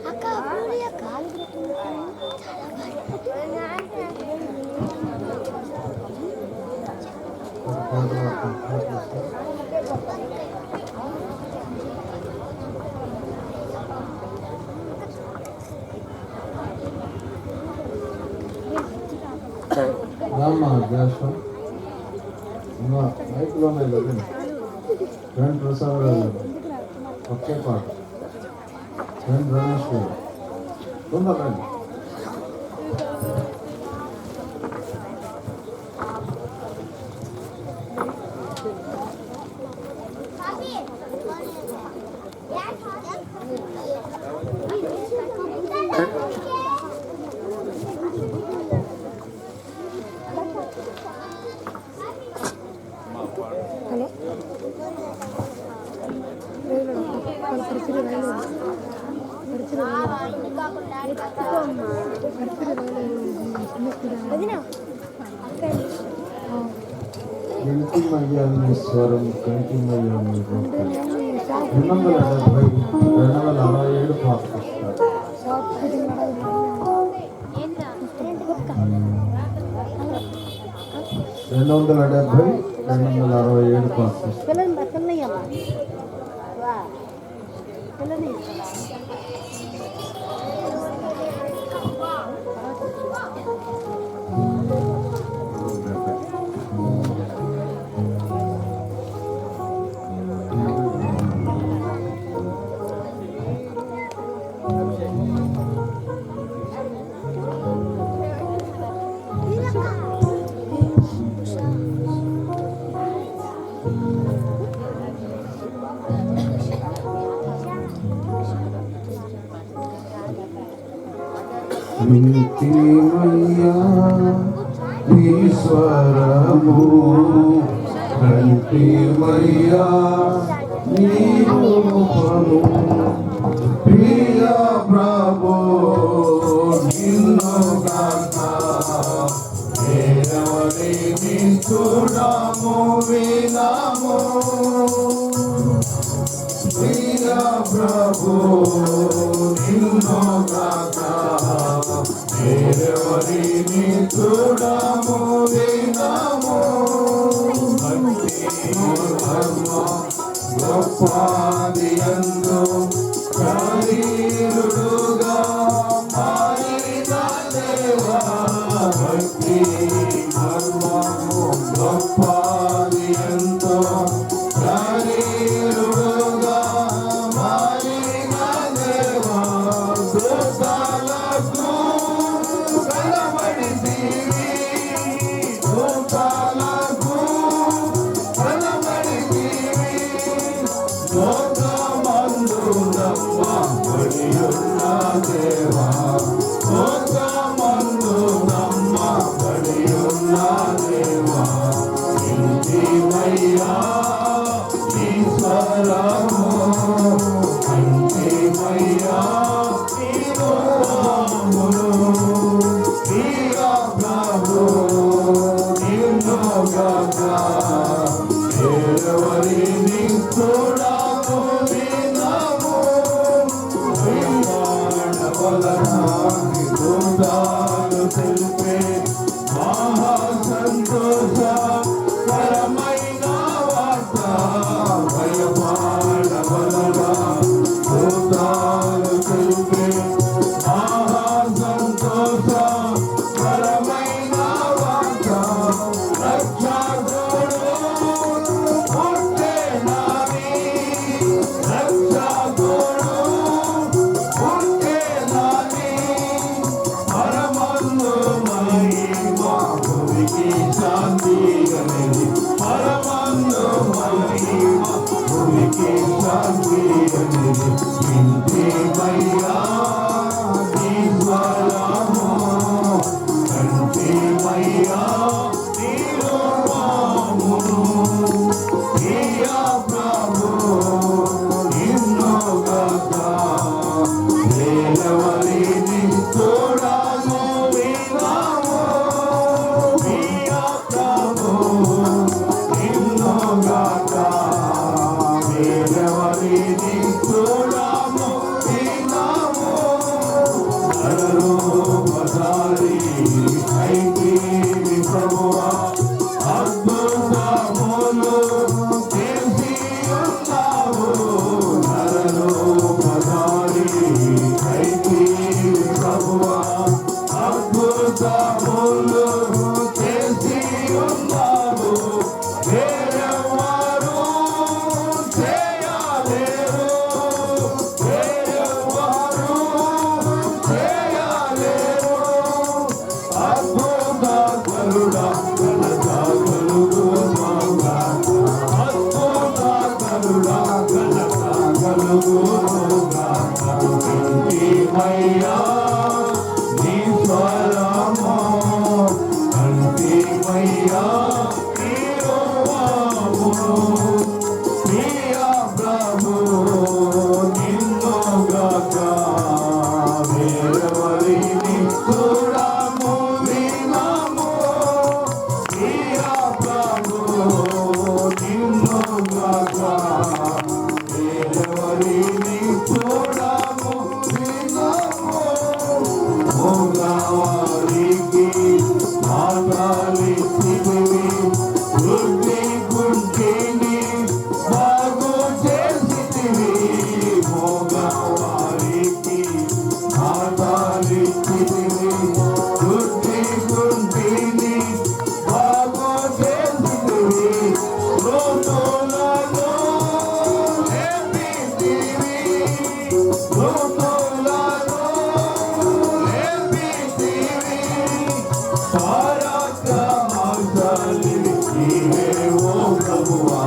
అక్క రామ్మా గ్యాసం మైక్లోనే లేదు ఫ్రెండ్ ప్రసాద్ గారు ఒకే పాట ఫ్రెండ్ రమేష్ గారు తొందరండి. కంటిమయ్యాన్ని స్వరం కంటిమయ్యాన్ని 270 267 పాట కంటిమయ్యా ఈశ్వరము కంటిమయ్యా నీ రూపము ప్రియ ప్రభు నిన్ను గాక దేవని చూడము వినము ప్రియ ప్రభు నిన్ను గాక దేవని చూడము వినము గొప్పదియందు శరీరుడుగా మారిన దేవా భక్తి మర్మము గొప్పదియందు శరీరుడుగా మారిన దేవా దోషాలకు కలబడితివి దోషాలకు లోకమందు నమ్మబడియున్న దేవా లోకమందు నమ్మబడియున్న దేవా కంటిమయ్యా ఈశ్వరము కంటిమయ్యా నీ రూపమును ప్రియ ప్రభు నిన్ను గాక దేవని చూడము వినము వలన ఇంటిమయ్యా నీ స్వరము కంటిమయ్యా నీ రూపమును ప్రియా ప్రభు నిన్నుగాక దేవరిని చూడము వినాము ప్రియా ప్రభు నిన్నుగాక దేవరిని చూడము వినాము నరరూపధారి అయితే ప్రభువా అద్భుతములు చేసి ఉన్నావు నరరూపధారి అయితే ప్రభువా అద్భుతములు చేసి ఉన్నావు వేరెవ్వరు చేయలేరు వేరెవ్వరు చేయలేరు అద్భుత కరుడా కలగా కలుగుమా అద్భుత కరుడా కలగా కలుగుమా ఇంటిమయ్యా నీ స్వరము కంటిమయ్యా నీ రూపమును ప్రియా ప్రభు నిన్నుగాక వేరెవరిని చూడము వినాము ప్రియా ప్రభు నిన్నుగాక వేరెవరిని చూడము వినాము మోగవారికి మాటలిచ్చితివి వృద్ధి గుంటిని బాగు చేసితివి మోగవారికి మాటలిచ్చితివి వృద్ధి గుంటిని బాగు చేసితివి మృతులను లేపితివి మృతులను లేపితివి పరాక్రమశాలి నీవే ఓ ప్రభువా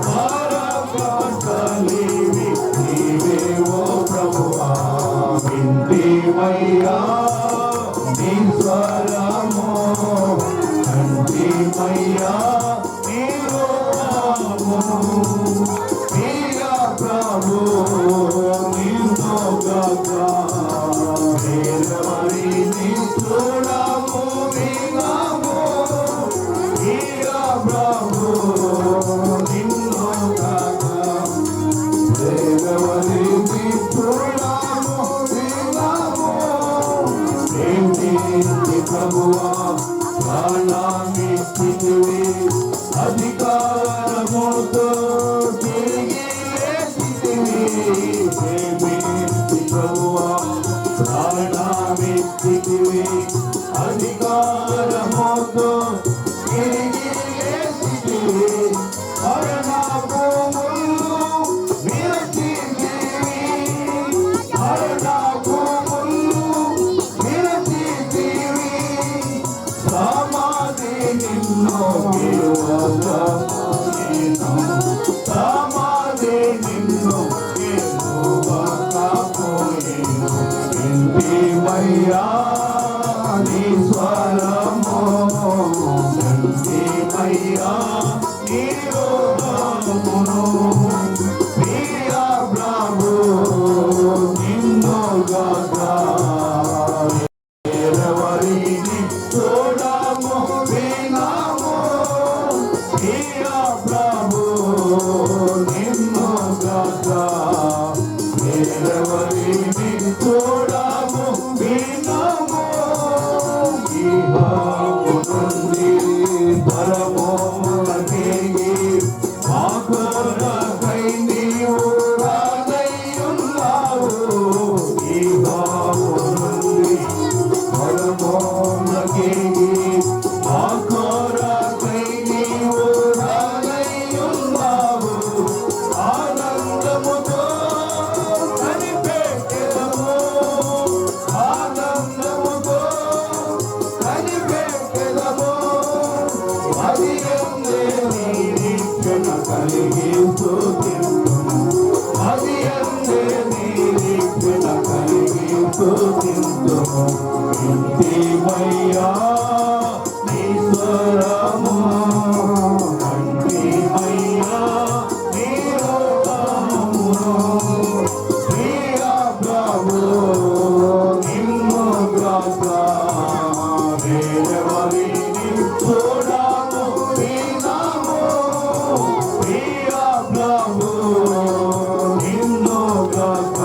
పరాక్రమశాలి నీవే ఓ ప్రభువా ఇంటిమయ్యా నీ స్వరము కంటిమయ్యా నీ రూపమును ప్రియా ప్రభు నిన్నుగాక వేరెవరిని చూడము వినాము ప్రియా ప్రభు నిన్నుగాక వేరెవరిని చూడము వినాము ఏంటి ప్రభువా ప్రాణాన్నిచ్చితివి అధికారముతో తిరిగి లేచితివి ప్రేమించి ప్రభువా ప్రాణాన్నిచ్చితివి అధికారముతో తిరిగి లేచితివి మరణములు విరచితివి మరణములు విరచితివి సమాధి నిన్ను గెలువకపోయేను సమాధి నిన్ను గెలువకపోయేను ఇంటిమయ్యా నీ స్వరము ఇంటిమయ్యా నీ రూపమును ప్రియా ప్రభు నిన్నుగాక వేరెవరిని చూడము వినాము ప్రియా ప్రభు నిన్నుగాక వేరెవరిని చూడము వినాము ఇహము నుండి పరమోన్నతికి మా కొరకై నీవు రానయ్యున్నావు ఇహము నుండి పరమోన్నతికి మా కొరకై నీవు రానయ్యున్నావు ఆనందముతో కనిపెట్టెదము వింటిమయ్యా నీ స్వరము, కంటిమయ్యా నీ రూపమును. ప్రియ ప్రభు నిన్ను గ్రాస వేరెవరిని చూడము వినము. ప్రియ ప్రభు నిన్ను గ్రాస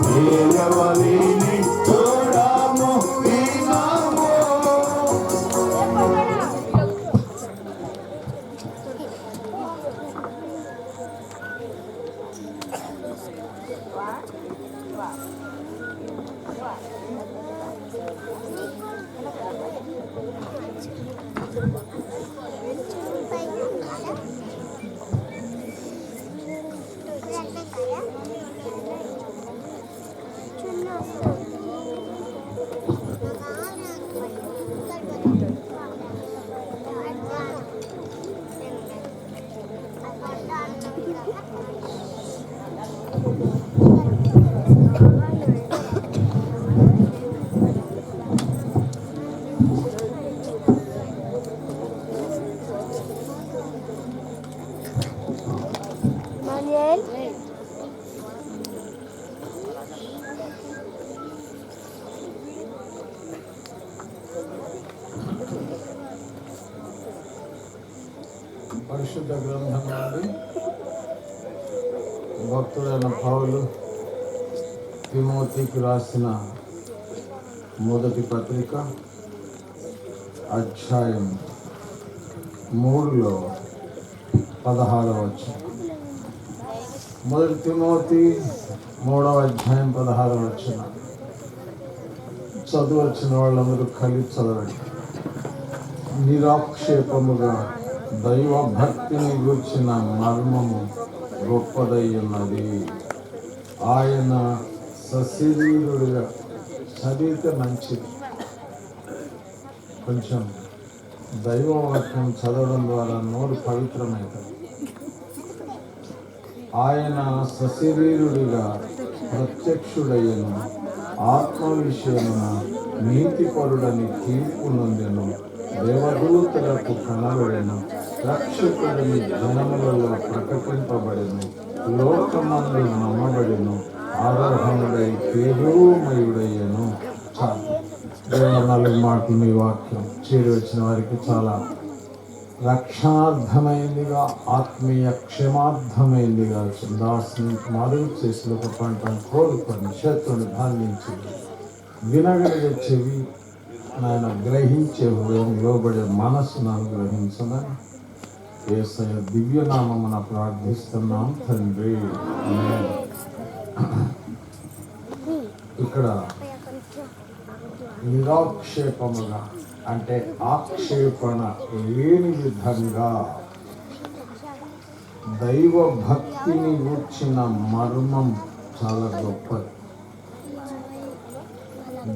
వేరెవరిని చూడము వినము. పరిశుద్ధ గ్రంథం నుండి భక్తుడైన పౌలు తిమోతికి రాసిన మొదటి పత్రిక అధ్యాయం 3లో 16వ వచనం. మొదటి తిమోతి 3వ అధ్యాయం 16వ వచనం. చదువు వచ్చిన వాళ్ళందరూ కలిసి చదవండి. నిరాక్షేపముగా దైవ భక్తిని గూర్చిన మర్మము గొప్పదై ఉన్నది. ఆయన సశరీరుడిగా చదివితే మంచిది. కొంచెం దైవవాక్యం చదవడం ద్వారా నోరు పవిత్రమవుతుంది. ఆయన సశరీరుడిగా ప్రత్యక్షుడయ్యను, ఆత్మ విషయమున నీతిపరుడని తీర్పు నొందెను, దేవదూతలకు కనబడెను, రక్షకుడిని జనములలో ప్రకటింపబడెను, లోకమందు నమ్మబడెను, ఆరోహణుడై తేజోమయుడయ్యను. చాలు. దేవుని 4 మాటలు మీ వాక్యం చేరి వచ్చిన వారికి చాలా రక్షణార్థమైందిగా, ఆత్మీయ క్షేమార్థమైందిగా దాసుని మరుగు చేసి ఒక పంటను కోరుకొని శత్రుని బంధించి వినగలిగే చెవి నాయన గ్రహించే హృదయం, లోబడే మనస్సును అనుగ్రహించమని యేసయ్య దివ్యనామమున ప్రార్థిస్తున్నాం తండ్రి. ఆమేన్. ఇక్కడ నిరాక్షేపముగా అంటే ఆక్షేపణ లేని విధంగా దైవ భక్తిని గూర్చిన మర్మం చాలా గొప్పది.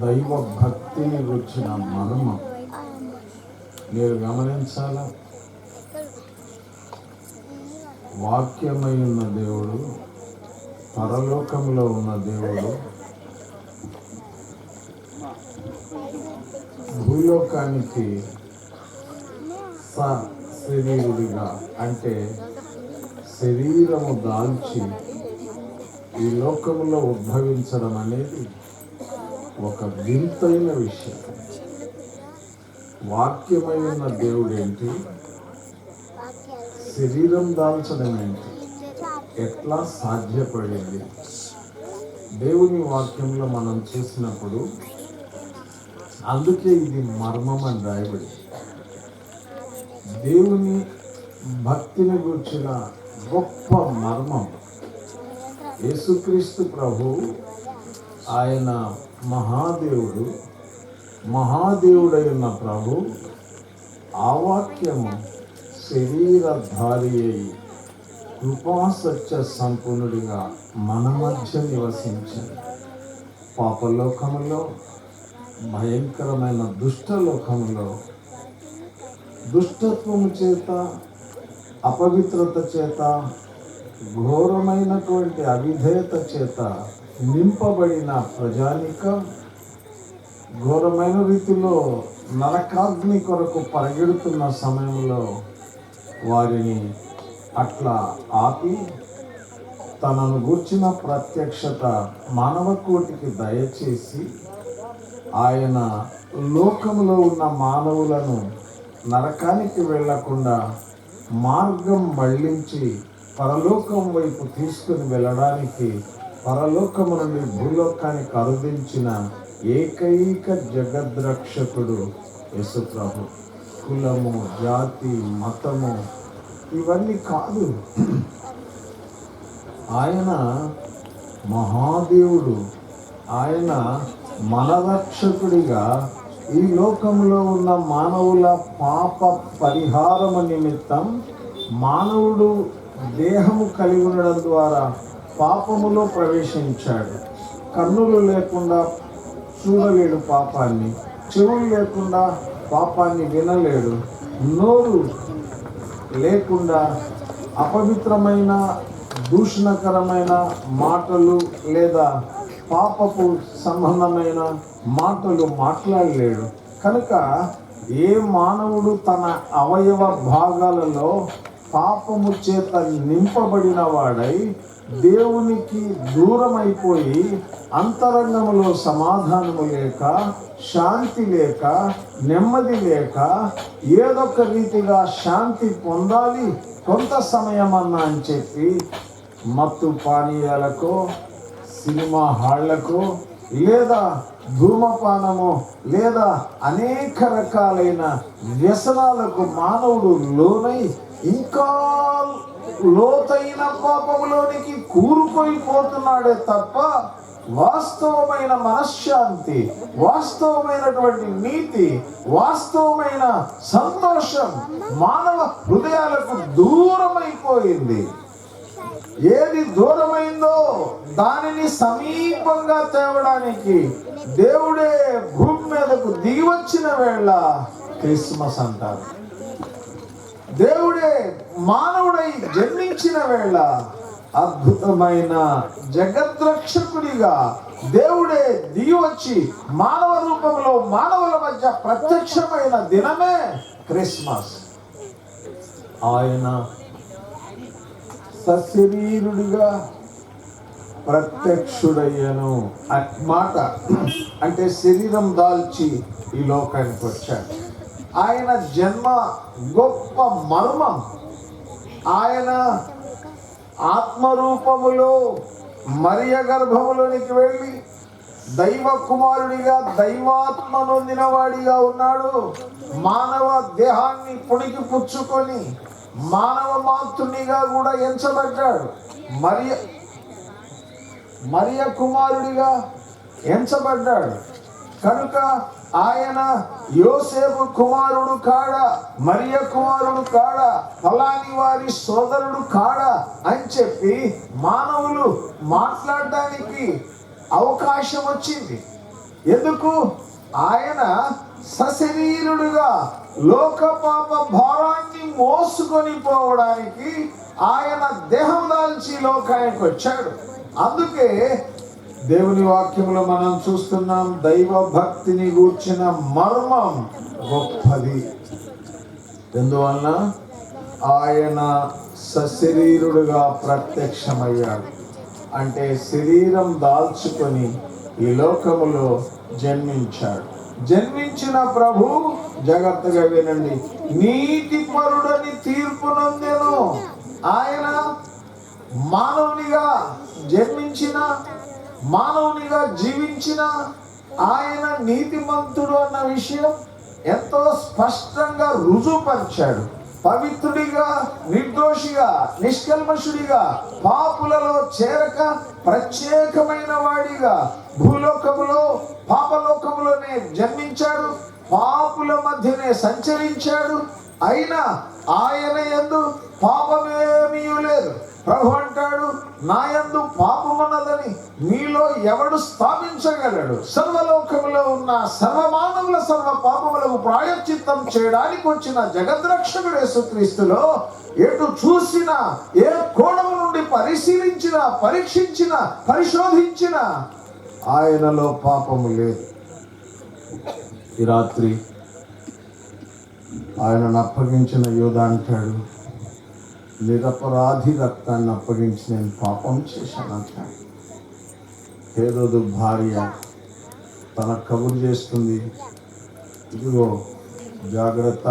దైవ భక్తిని గూర్చిన మర్మం మీరు గమనించాలా. వాక్యమై ఉన్న దేవుడు, పరలోకంలో ఉన్న దేవుడు భూలోకానికి శరీరుడిగా అంటే శరీరము దాల్చి ఈ లోకంలో ఉద్భవించడం అనేది ఒక వింతైన విషయం. వాక్యమై ఉన్న దేవుడు ఏంటి, శరీరం దాల్చడం ఏంటి, ఎట్లా సాధ్యపడింది? దేవుని వాక్యంలో మనం చూసినప్పుడు అందుకే ఇది మర్మం అని రాయబడి. దేవుని భక్తిని గురించిన గొప్ప మర్మం. యేసుక్రీస్తు ప్రభు ఆయన మహాదేవుడు, మహాదేవుడైన ప్రభు ఆ వాక్యము శరీరధారి అయి కృపాసత్య సంపూర్ణుడిగా మన మధ్య నివసించాడు. పాపలోకములో, భయంకరమైన దుష్టలోకములో దుష్టత్వము చేత, అపవిత్రత చేత, ఘోరమైనటువంటి అవిధేయత చేత నింపబడిన ప్రజానికం ఘోరమైన రీతిలో నరకాగ్ని కొరకు పరిగెడుతున్న సమయంలో వారిని అట్లా ఆపి తనను గూర్చిన ప్రత్యక్షత మానవ కోటికి దయచేసి ఆయన లోకంలో ఉన్న మానవులను నరకానికి వెళ్లకుండా మార్గం మళ్లించి పరలోకం వైపు తీసుకుని వెళ్ళడానికి పరలోకము నుండి భూలోకానికి అరుదించిన ఏకైక జగద్రక్షకుడు యేసుప్రభు. కులము, జాతి, మతము ఇవన్నీ కాదు. ఆయన మహాదేవుడు. ఆయన మనరక్షకుడిగా ఈ లోకంలో ఉన్న మానవుల పాప పరిహారము నిమిత్తం మానవుడు దేహము కలిగి ఉండడం ద్వారా పాపములో ప్రవేశించాడు. కన్నులు లేకుండా చూడలేడు పాపాన్ని, చెవులు లేకుండా పాపాన్ని వినలేడు, నోరు లేకుండా అపవిత్రమైన దూషణకరమైన మాటలు లేదా పాపపు సంబంధమైన మాటలు మాట్లాడలేడు. కనుక ఏ మానవుడు తన అవయవ భాగాలలో పాపము చేత నింపబడిన వాడై దేవునికి దూరమైపోయి అంతరంగంలో సమాధానము లేక, శాంతి లేక, నెమ్మది లేక ఏదొక రీతిగా శాంతి పొందాలి కొంత సమయమన్నా అని చెప్పి మత్తు పానీయాలకు, సినిమా హాళ్లకు, లేదా ధూమపానము, లేదా అనేక రకాలైన వ్యసనాలకు మానవుడు లోనై ఇంకా లోతైన పాపములోనికి కూరుకుపోతున్నాడే తప్ప వాస్తవమైన మనశ్శాంతి, వాస్తవమైనటువంటి నీతి, వాస్తవమైన సంతోషం మానవ హృదయాలకు దూరమైపోయింది. ఏది దూరమైందో దానిని సమీపంగా తేవడానికి దేవుడే భూమి మీదకు దిగి వచ్చిన వేళ క్రిస్మస్ అంటారు. దేవుడే మానవుడై జన్మించిన వేళ అద్భుతమైన జగద్రక్షకుడిగా దేవుడే దిగి వచ్చి మానవ రూపంలో మానవుల మధ్య ప్రత్యక్షమైన దినమే క్రిస్మస్. ఆయన సశరీరుడిగా ప్రత్యక్షుడయ్యను మాట అంటే శరీరం దాల్చి ఈ లోకానికి వచ్చాడు. ఆయన జన్మ గొప్ప మర్మం. ఆయన ఆత్మరూపములో మరియ గర్భములోనికి వెళ్ళి దైవ కుమారుడిగా దైవాత్మ నొందినవాడిగా ఉన్నాడు. మానవ దేహాన్ని పుణికి పుచ్చుకొని మానవ మాతృనిగా కూడా ఎంచబడ్డాడు. మరియ కుమారుడిగా ఎంచబడ్డాడు. కనుక ఆయన యోసేపు కుమారుడు కాడా, మరియ కుమారుడు కాడా, ఫలాని వారి సోదరుడు కాడా అని చెప్పి మానవులు మాట్లాడడానికి అవకాశం వచ్చింది. ఎందుకు? ఆయన సశరీరుడుగా లోక పాప భారాన్ని మోసుకొని పోవడానికి ఆయన దేహం దాల్చి లోకానికి వచ్చాడు. అందుకే దేవుని వాక్యంలో మనం చూస్తున్నాం, దైవ భక్తిని గూర్చిన మర్మం గొప్పది. ఎందువలన ఆయన సశరీరుడుగా ప్రత్యక్షమయ్యాడు. అంటే శరీరం దాల్చుకొని ఈ లోకములో జన్మించాడు. జన్మించిన ప్రభు, జాగ్రత్తగా వినండి, నీతిపరుడని తీర్పు నొందెను. ఆయన మానవునిగా జన్మించిన, మానవునిగా జీవించిన ఆయన నీతిమంతుడు అన్న విషయం ఎంతో స్పష్టంగా రుజువుపరిచాడు. పవిత్రుడిగా, నిర్దోషిగా, నిష్కల్మషుడిగా, పాపులలో చేరక ప్రత్యేకమైన వాడిగా భూలోకములో పాపలోకములోనే జన్మించాడు. పాపుల మధ్యనే సంచరించాడు. అయినా ఆయన యందు పాపమేమీ లేదు. ప్రభు అంటాడు, నా యందు పాపమున్నదని మీలో ఎవడు స్థాపించగలడు? సర్వలోకములో ఉన్న సర్వమానవుల సర్వ పాపములకు ప్రాయశ్చిత్తం చేయడానికి వచ్చిన జగద్రక్షకుడు యేసుక్రీస్తులో ఎటు చూసినా, ఏ కోణము నుండి పరిశీలించినా, పరీక్షించినా, పరిశోధించినా ఆయనలో పాపము లేదు. ఈ రాత్రి ఆయనను అప్పగించిన యోధ అంటాడు, నిరపరాధి రక్తాన్ని అప్పగించి నేను పాపం చేశాను అంటాడు. హేరోదు భార్య తన కబురు చేస్తుంది, ఇదిగో జాగ్రత్త,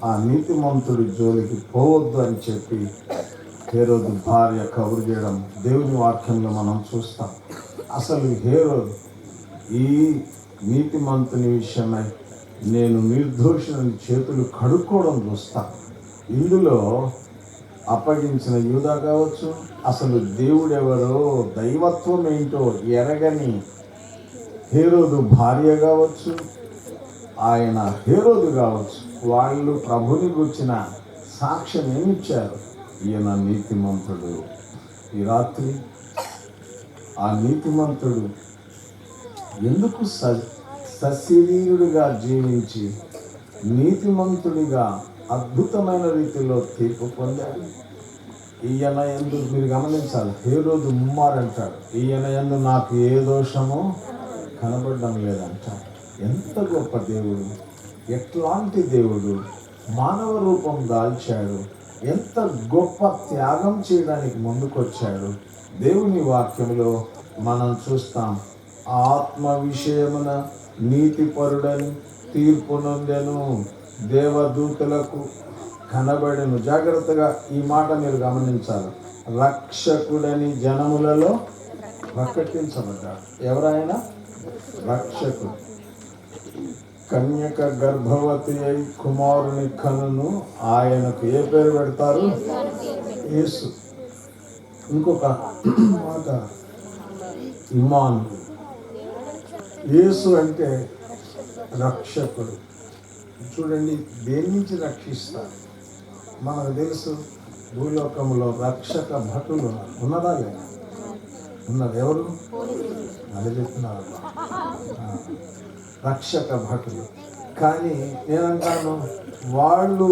ఆ నీతిమంతుడి జోలికి పోవద్దు అని చెప్పి హేరోదు భార్య కబురు చేయడం దేవుని వాక్యంలో మనం చూస్తాం. అసలు హేరోదు ఈ నీతిమంతుని విషయమై నేను నిర్దోషుని చేతులు కడుక్కోవడం చూస్తా. ఇందులో అప్పగించిన యూదా కావచ్చు, అసలు దేవుడెవరో దైవత్వం ఏంటో ఎరగని హేరోదు భార్య కావచ్చు, ఆయన హేరోదు కావచ్చు, వాళ్ళు ప్రభుని గుర్చిన సాక్ష్యం ఏమిచ్చారు? ఈయన నీతిమంతుడు. ఈ రాత్రి ఆ నీతిమంతుడు ఎందుకు సశరీరుడిగా జీవించి నీతిమంతుడిగా అద్భుతమైన రీతిలో తీర్పు పొందాడు? ఈయన యందు మీరు గమనించాలి, హేరోదు ముమ్మారంటాడు, ఈయన యందు నాకు ఏ దోషమో కనబడడం లేదంటాడు. ఎంత గొప్ప దేవుడు, ఎట్లాంటి దేవుడు! మానవ రూపం దాల్చాడు, ఎంత గొప్ప త్యాగం చేయడానికి ముందుకొచ్చాడు. దేవుని వాక్యంలో మనం చూస్తాం, ఆత్మ విషయమున నీతిపరుడని తీర్పు నొందెను, దేవదూతలకు కనబడెను. జాగ్రత్తగా ఈ మాట మీరు గమనించాలి. రక్షకుడని జనములలో ప్రకటించబడ్డాడు. ఎవరైనా రక్షకుడు. కన్యక గర్భవతి అయి కుమారుని కనును, ఆయనకు ఏ పేరు పెడతారు? యేసు. ఇంకొక మాట, ఇమ్మాను. యేసు అంటే రక్షకుడు. చూడండి, దేని నుంచి రక్షిస్తారు? మనకు తెలుసు, భూలోకంలో రక్షక భటులు ఉన్నదా లేదా? ఉన్నది. ఎవరు? అదే చెప్తున్నారు, రక్షక భటులు. కానీ నేనంటాను, వాళ్ళు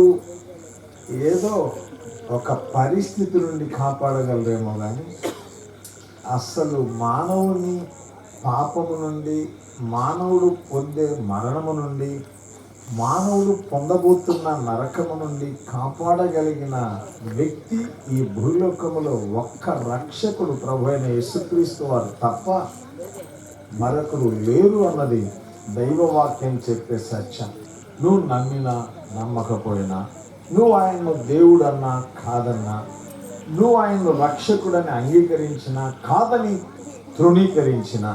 ఏదో ఒక పరిస్థితి నుండి కాపాడగలరేమో కానీ అస్సలు మానవుని పాపము నుండి, మానవుడు పొందే మరణము నుండి, మానవుడు పొందబోతున్న నరకము నుండి కాపాడగలిగిన వ్యక్తి ఈ భూలోకములో ఒక్క రక్షకుడు ప్రభు అయిన యేసుక్రీస్తు వారు తప్ప మరొకరు లేరు అన్నది దైవవాక్యం చెప్పే సత్యం. నువ్వు నమ్మినా నమ్మకపోయినా, నువ్వు ఆయన్ను దేవుడన్నా కాదన్నా, నువ్వు ఆయన్ను రక్షకుడని అంగీకరించినా కాదని తృణీకరించినా,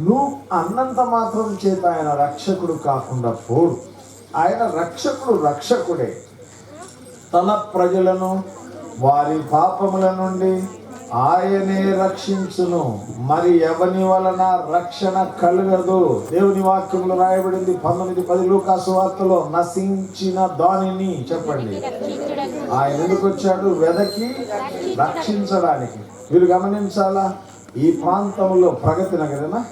నువ్వు అన్నంత మాత్రం చేత ఆయన రక్షకుడు కాకుండా పోడు. ఆయన రక్షకుడే. తన ప్రజలను వారి పాపముల నుండి ఆయనే రక్షించును, మరి ఎవని వలన రక్షణ కలుగదు. దేవుని వాక్యంలో రాయబడింది 19:10 లూకాసు వార్తలో, నశించిన దానిని చెప్పండి ఆయన ఎందుకు వచ్చాడు? వెదకి రక్షించడానికి. మీరు గమనించాలా, ఈ ప్రాంతంలో ప్రగతి నగరేనా,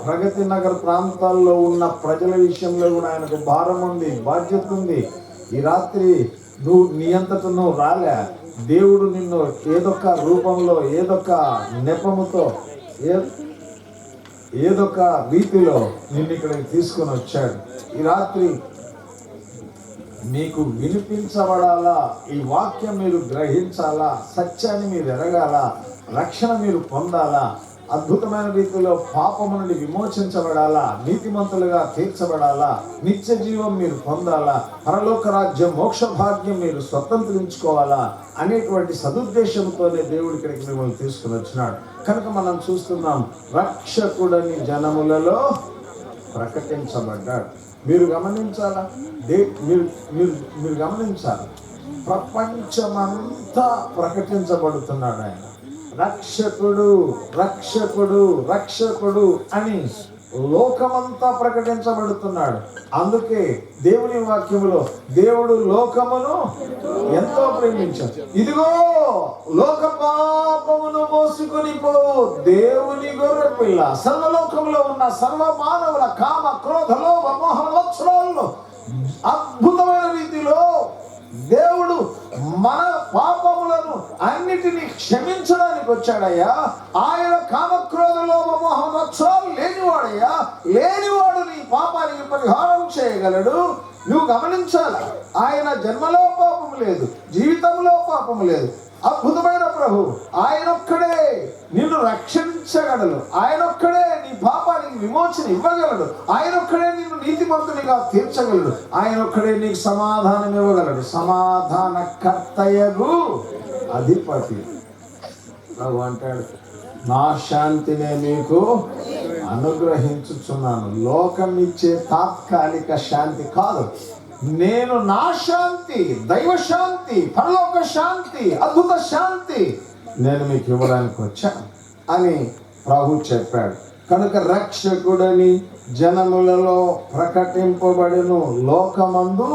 ప్రగతి నగర్ ప్రాంతాల్లో ఉన్న ప్రజల విషయంలో కూడా ఆయనకు భారం ఉంది, బాధ్యత ఉంది. ఈ రాత్రి నీ అంతట నువ్వు రాలే, దేవుడు నిన్ను ఏదొక రూపంలో, ఏదొక నెపముతో, ఏదొక రీతిలో నిన్ను ఇక్కడికి తీసుకొని వచ్చాడు. ఈ రాత్రి మీకు వినిపించబడాలా, ఈ వాక్యం మీరు గ్రహించాలా, సత్యాన్ని మీరు ఎరగాల, రక్షణ మీరు పొందాలా, అద్భుతమైన రీతిలో పాపము నుండి విమోచించబడాలా, నీతిమంతులుగా తీర్చబడాలా, నిత్య జీవం మీరు పొందాలా, పరలోక రాజ్యం మోక్ష భాగ్యం మీరు స్వతంత్రించుకోవాలా అనేటువంటి సదుద్దేశంతోనే దేవుడి ఇక్కడికి మిమ్మల్ని తీసుకుని వచ్చినాడు. కనుక మనం చూస్తున్నాం, రక్షకుడని జనములలో ప్రకటించబడ్డాడు. మీరు గమనించాలా, మీరు గమనించాలి, ప్రపంచమంతా ప్రకటించబడుతున్నాడు ఆయన. రక్షకుడు రక్షకుడు రక్షకుడు అని లోకమంతా ప్రకటించబడుతున్నాడు. అందుకే దేవుని వాక్యములో దేవుడు లోకమును ఎంతో ప్రేమించాడు. ఇదిగో లోక పాపమును మోసుకొని పో దేవుని గొర్రె పిల్ల, సర్వలోకంలో ఉన్న సర్వ మానవుల కామ క్రోధ లోభ మోహ లక్షణాలను అద్భుతమైన రీతిలో దేవుడు మన పాపములను అన్నిటినీ క్షమించడానికి వచ్చాడయ్యా. ఆయన కామక్రోధ లోభ మోహ లక్షణాలు లేనివాడయ్యా. లేనివాడు నీ పాపానికి పరిహారం చేయగలడు. నువ్వు గమనించాల, ఆయన జన్మలో పాపం లేదు, జీవితంలో పాపం లేదు. అద్భుతమైన ప్రభు ఆయనొక్కడే నిన్ను రక్షించగలడు. ఆయనొక్కడే నీ పాపానికి విమోచన ఇవ్వగలడు. ఆయనొక్కడే నిన్ను నీతిమంతునిగా తీర్చగలడు. ఆయనొక్కడే నీకు సమాధానం ఇవ్వగలడు. సమాధాన కర్తయగు అధిపతి. ప్రభు అంటాడు, నా శాంతినే మీకు అనుగ్రహించుచున్నాను. లోకం ఇచ్చే తాత్కాలిక శాంతి కాదు, నేను నా శాంతి, దైవ శాంతి, పరలోక శాంతి, అద్భుత శాంతి నేను మీకు ఇవ్వడానికి వచ్చాను అని ప్రభు చెప్పాడు. కనుక రక్షకుడని జనములలో ప్రకటింపబడెను. లోకమందు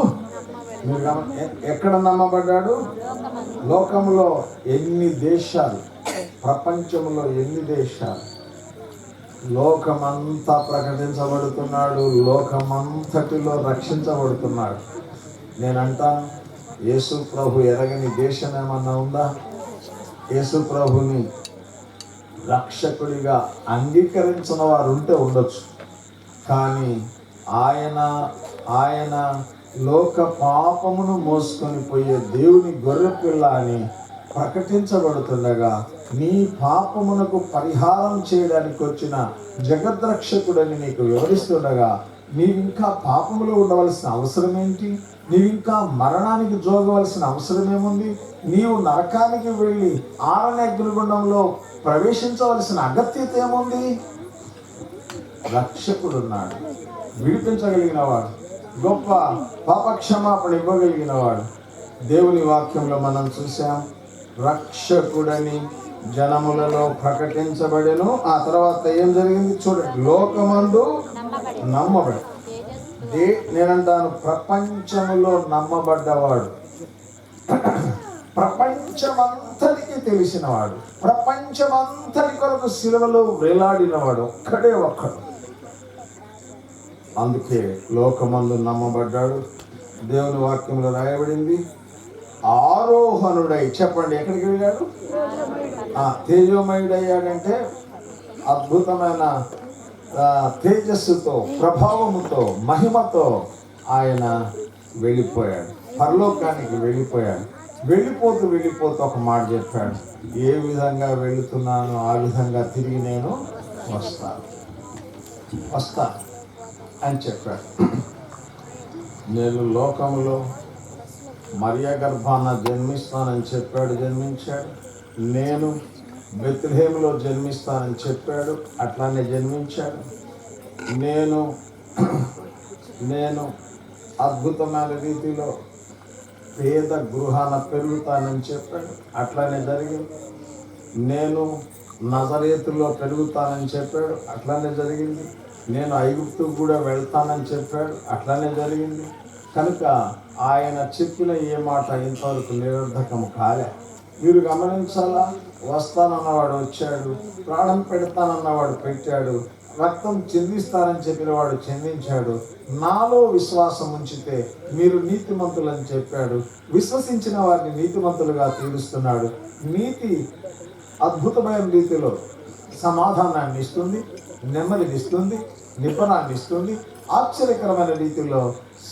మీరు ఎక్కడ నమ్మబడ్డాడు? లోకంలో ఎన్ని దేశాలు, ప్రపంచంలో ఎన్ని దేశాలు, లోకమంతా ప్రకటించబడుతున్నాడు. లోకమంతటిలో రక్షించబడుతున్నాడు. నేనంటాను, యేసు ప్రభు ఎరగని దేశం ఏమన్నా ఉందా? యేసు ప్రభుని రక్షకుడిగా అంగీకరించిన వారు ఉంటే ఉండొచ్చు. కానీ ఆయన లోక పాపమును మోసుకొని పోయే దేవుని గొర్రెపిల్ల అని ప్రకటించబడుతుండగా, నీ పాపమునకు పరిహారం చేయడానికి వచ్చిన జగద్రక్షకుడని నీకు వివరిస్తుండగా, నీవింకా పాపములో ఉండవలసిన అవసరం ఏంటి? నీవింకా మరణానికి జోగవలసిన అవసరం ఏముంది? నీవు నరకానికి వెళ్ళి ఆరని అగ్నిగుండంలో ప్రవేశించవలసిన అగత్యత ఏముంది? రక్షకుడున్నాడు, విడిపించగలిగిన వాడు, గొప్ప పాపక్షమాపణ ఇవ్వగలిగిన వాడు. దేవుని వాక్యంలో మనం చూసాం, రక్షకుడని జనములలో ప్రకటించబడెను. ఆ తర్వాత ఏం జరిగింది చూడండి, లోకమందు నమ్మబడి. నేనంటాను, ప్రపంచములో నమ్మబడ్డవాడు, ప్రపంచమంతటికి తెలిసినవాడు, ప్రపంచమంతటి కొరకు సిలువలో వేలాడినవాడు ఒక్కడే ఒక్కడు. అందుకే లోకమందు నమ్మబడ్డాడు. దేవుని వాక్యంలో రాయబడింది, ఆరోహణుడై, చెప్పండి ఎక్కడికి వెళ్ళాడు? తేజోమయుడయ్యాడంటే అద్భుతమైన తేజస్సుతో, ప్రభావముతో, మహిమతో ఆయన వెళ్ళిపోయాడు, పరలోకానికి వెళ్ళిపోయాడు. వెళ్ళిపోతూ ఒక మాట చెప్పాడు, ఏ విధంగా వెళుతున్నానో ఆ విధంగా తిరిగి నేను వస్తా అని చెప్పాడు. నేను లోకంలో మరియ గర్భాన జన్మిస్తానని చెప్పాడు, జన్మించాడు. నేను బెత్లెహేములో జన్మిస్తానని చెప్పాడు, అట్లానే జన్మించాడు. నేను అద్భుతమైన రీతిలో పేద గృహాన పెరుగుతానని చెప్పాడు, అట్లానే జరిగింది. నేను నజరేతులో పెరుగుతానని చెప్పాడు, అట్లానే జరిగింది. నేను ఐగుప్తుకు కూడా వెళ్తానని చెప్పాడు, అట్లానే జరిగింది. కనుక ఆయన చెప్పిన ఏ మాట ఇంతవరకు నిరర్ధకం కాలే. మీరు గమనించాలా, వస్తానన్నవాడు వచ్చాడు, ప్రాణం పెడతానన్నవాడు పెట్టాడు, రక్తం చిందిస్తానని చెప్పిన వాడు చిందించాడు. నాలో విశ్వాసం ఉంచితే మీరు నీతిమంతులని చెప్పాడు. విశ్వసించిన వారిని నీతిమంతులుగా తీరుస్తున్నాడు. నీతి అద్భుతమైన రీతిలో సమాధానాన్ని ఇస్తుంది, నెమ్మదినిస్తుంది, నిబ్బరాన్ని ఇస్తుంది, ఆశ్చర్యకరమైన రీతిలో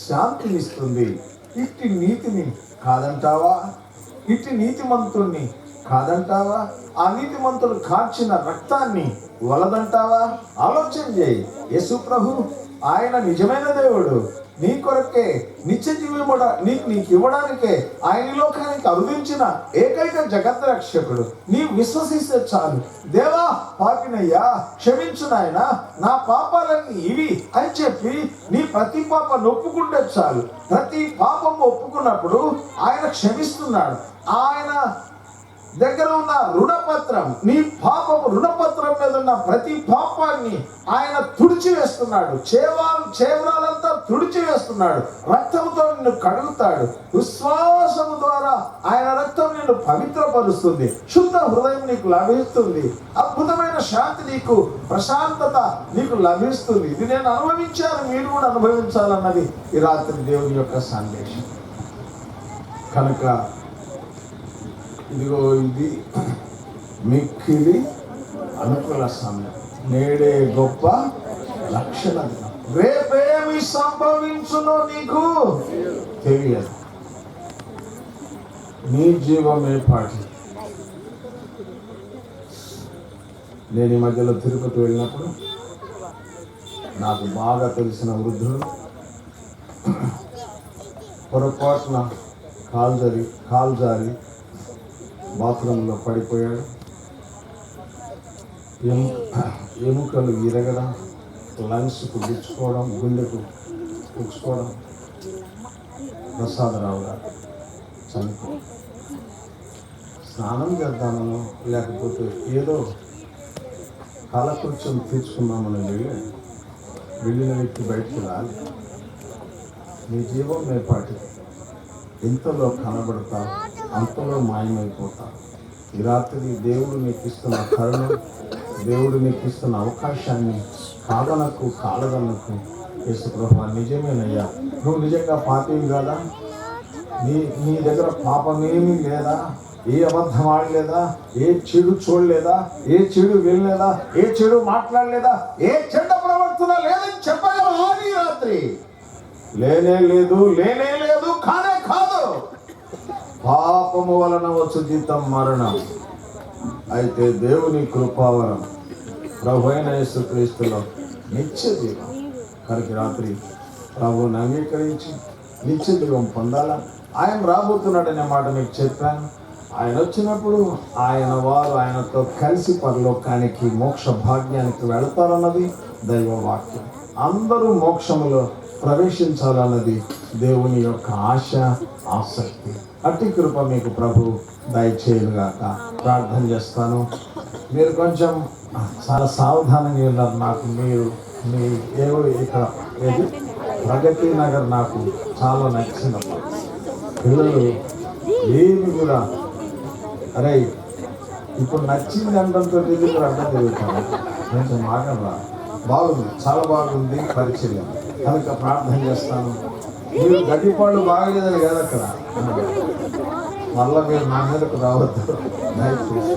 శాంతినిస్తుంది. ఇట్టి నీతిని కాదంటావా? ఇట్టి నీతిమంతుణ్ణి కాదంటావా? ఆ నీతిమంతుడు కార్చిన రక్తాన్ని వలదంటావా? ఆలోచన చేయి. యేసు ప్రభు ఆయన నిజమైన దేవుడు. నీ కొరకే నిత్య జీవముడ నీకు ఇవ్వడానికే ఆయన లోకానికి అరుదించిన ఏకైక జగత్ రక్షకుడు. నీ విశ్వసిస్తే చాలు, దేవా పాపినయ్యా క్షమించు నాయనా, నా పాపాలన్నీ ఇవి అని చెప్పి నీ ప్రతి పాపను ఒప్పుకుంటే చాలు. ప్రతి పాపము ఒప్పుకున్నప్పుడు ఆయన క్షమిస్తున్నాడు. ఆయన దగ్గర ఉన్న రుణపత్రం, నీ పాపము రుణపత్రం మీద ఉన్న ప్రతి పాపాన్ని ఆయన తుడిచివేస్తున్నాడు. చేవరాలంతా తుడిచివేస్తున్నాడు. రక్తంతో నిన్ను కడుగుతాడు. విశ్వాసము ద్వారా ఆయన రక్తం నిన్ను పవిత్రపరుస్తుంది. శుద్ధ హృదయం నీకు లభిస్తుంది. అద్భుతమైన శాంతి నీకు, ప్రశాంతత నీకు లభిస్తుంది. ఇది నేను అనుభవించాను, మీరు కూడా అనుభవించాలన్నది ఈ రాత్రి దేవుని యొక్క సందేశం. కనుక ఇదిగో ఇది మిక్కిలి అనుకూల సమయం. నేడే గొప్ప రక్షణ దినం. రేపేమి సంభవించునో నీకు తెలియదు. నీ జీవమే పాటి. నేను ఈ మధ్యలో తిరుపతి వెళ్ళినప్పుడు నాకు బాగా తెలిసిన వృద్ధుడు పొరపాటున కాలు జారి బాత్రూంలో పడిపోయాడు. ఎముకలు విరగడం, లంగ్స్కు గుచ్చుకోవడం, గుండెకు గుచ్చుకోవడం. ప్రసాదరావు గారు చనిపోయి స్నానం చేద్దామనో లేకపోతే ఏదో కాలకృత్యం తీర్చుకున్నామని వెళ్ళిన వ్యక్తి బయటకు రాలి. నీ జీవం నేపాటి. ఇంతలో కనబడతా, అంతలో మాయమైపోతా. ఈ రాత్రి దేవుడు నీకు ఇస్తున్న కరుణ, దేవుడు నీకు ఇస్తున్న అవకాశాన్ని కాదనకు యేసుప్రభువా నిజమేనయ్యా, నువ్వు నిజంగా పాపివి కాదా? నీ దగ్గర పాపమేమీ లేదా? ఏ అబద్ధం ఆడలేదా? ఏ చెడు చూడలేదా? ఏ చెడు వినలేదా? ఏ చెడు మాట్లాడలేదా? ఏ చెడ్డ ప్రవర్తన లేదని చెప్పగలవా? ఈ రాత్రి లేనే లేదు, కానే కాదు. పాపము వలన వచ్చు జీతం మరణం. అయితే దేవుని కృపావరం ప్రభు అయిన యేసుక్రీస్తులో నిత్య జీవం. కనుక రాత్రి ప్రభువుని అంగీకరించి నిత్య జీవం పొందాలా. ఆయన రాబోతున్నాడనే మాట మీకు చెప్పాను. ఆయన వచ్చినప్పుడు వారు ఆయనతో కలిసి పరలోకానికి మోక్ష భాగ్యానికి వెళతారన్నది దైవ వాక్యం. అందరూ మోక్షములో ప్రవేశించాలన్నది దేవుని యొక్క ఆశ, ఆసక్తి. అట్టి కృప మీకు ప్రభు దయచేయుగాక. ప్రార్థన చేస్తాను. మీరు కొంచెం చాలా సావధానంగా ఉన్నారు. నాకు మీ ఇక్కడ ప్రగతి నగర్ నాకు చాలా నచ్చిన పిల్లలు ఏమి కూడా అరే ఇప్పుడు నచ్చింది అంతంతో మీరు అర్థం తిరుగుతాను. కొంచెం మాటరా బాగుంది, చాలా బాగుంది పరిచయం. కనుక ప్రార్థన చేస్తాను. మీరు గడ్డిపాళ్ళు బాగలేదని కదా అక్కడ, మళ్ళా మీరు నా మీదకు రావద్దు దయచేసి.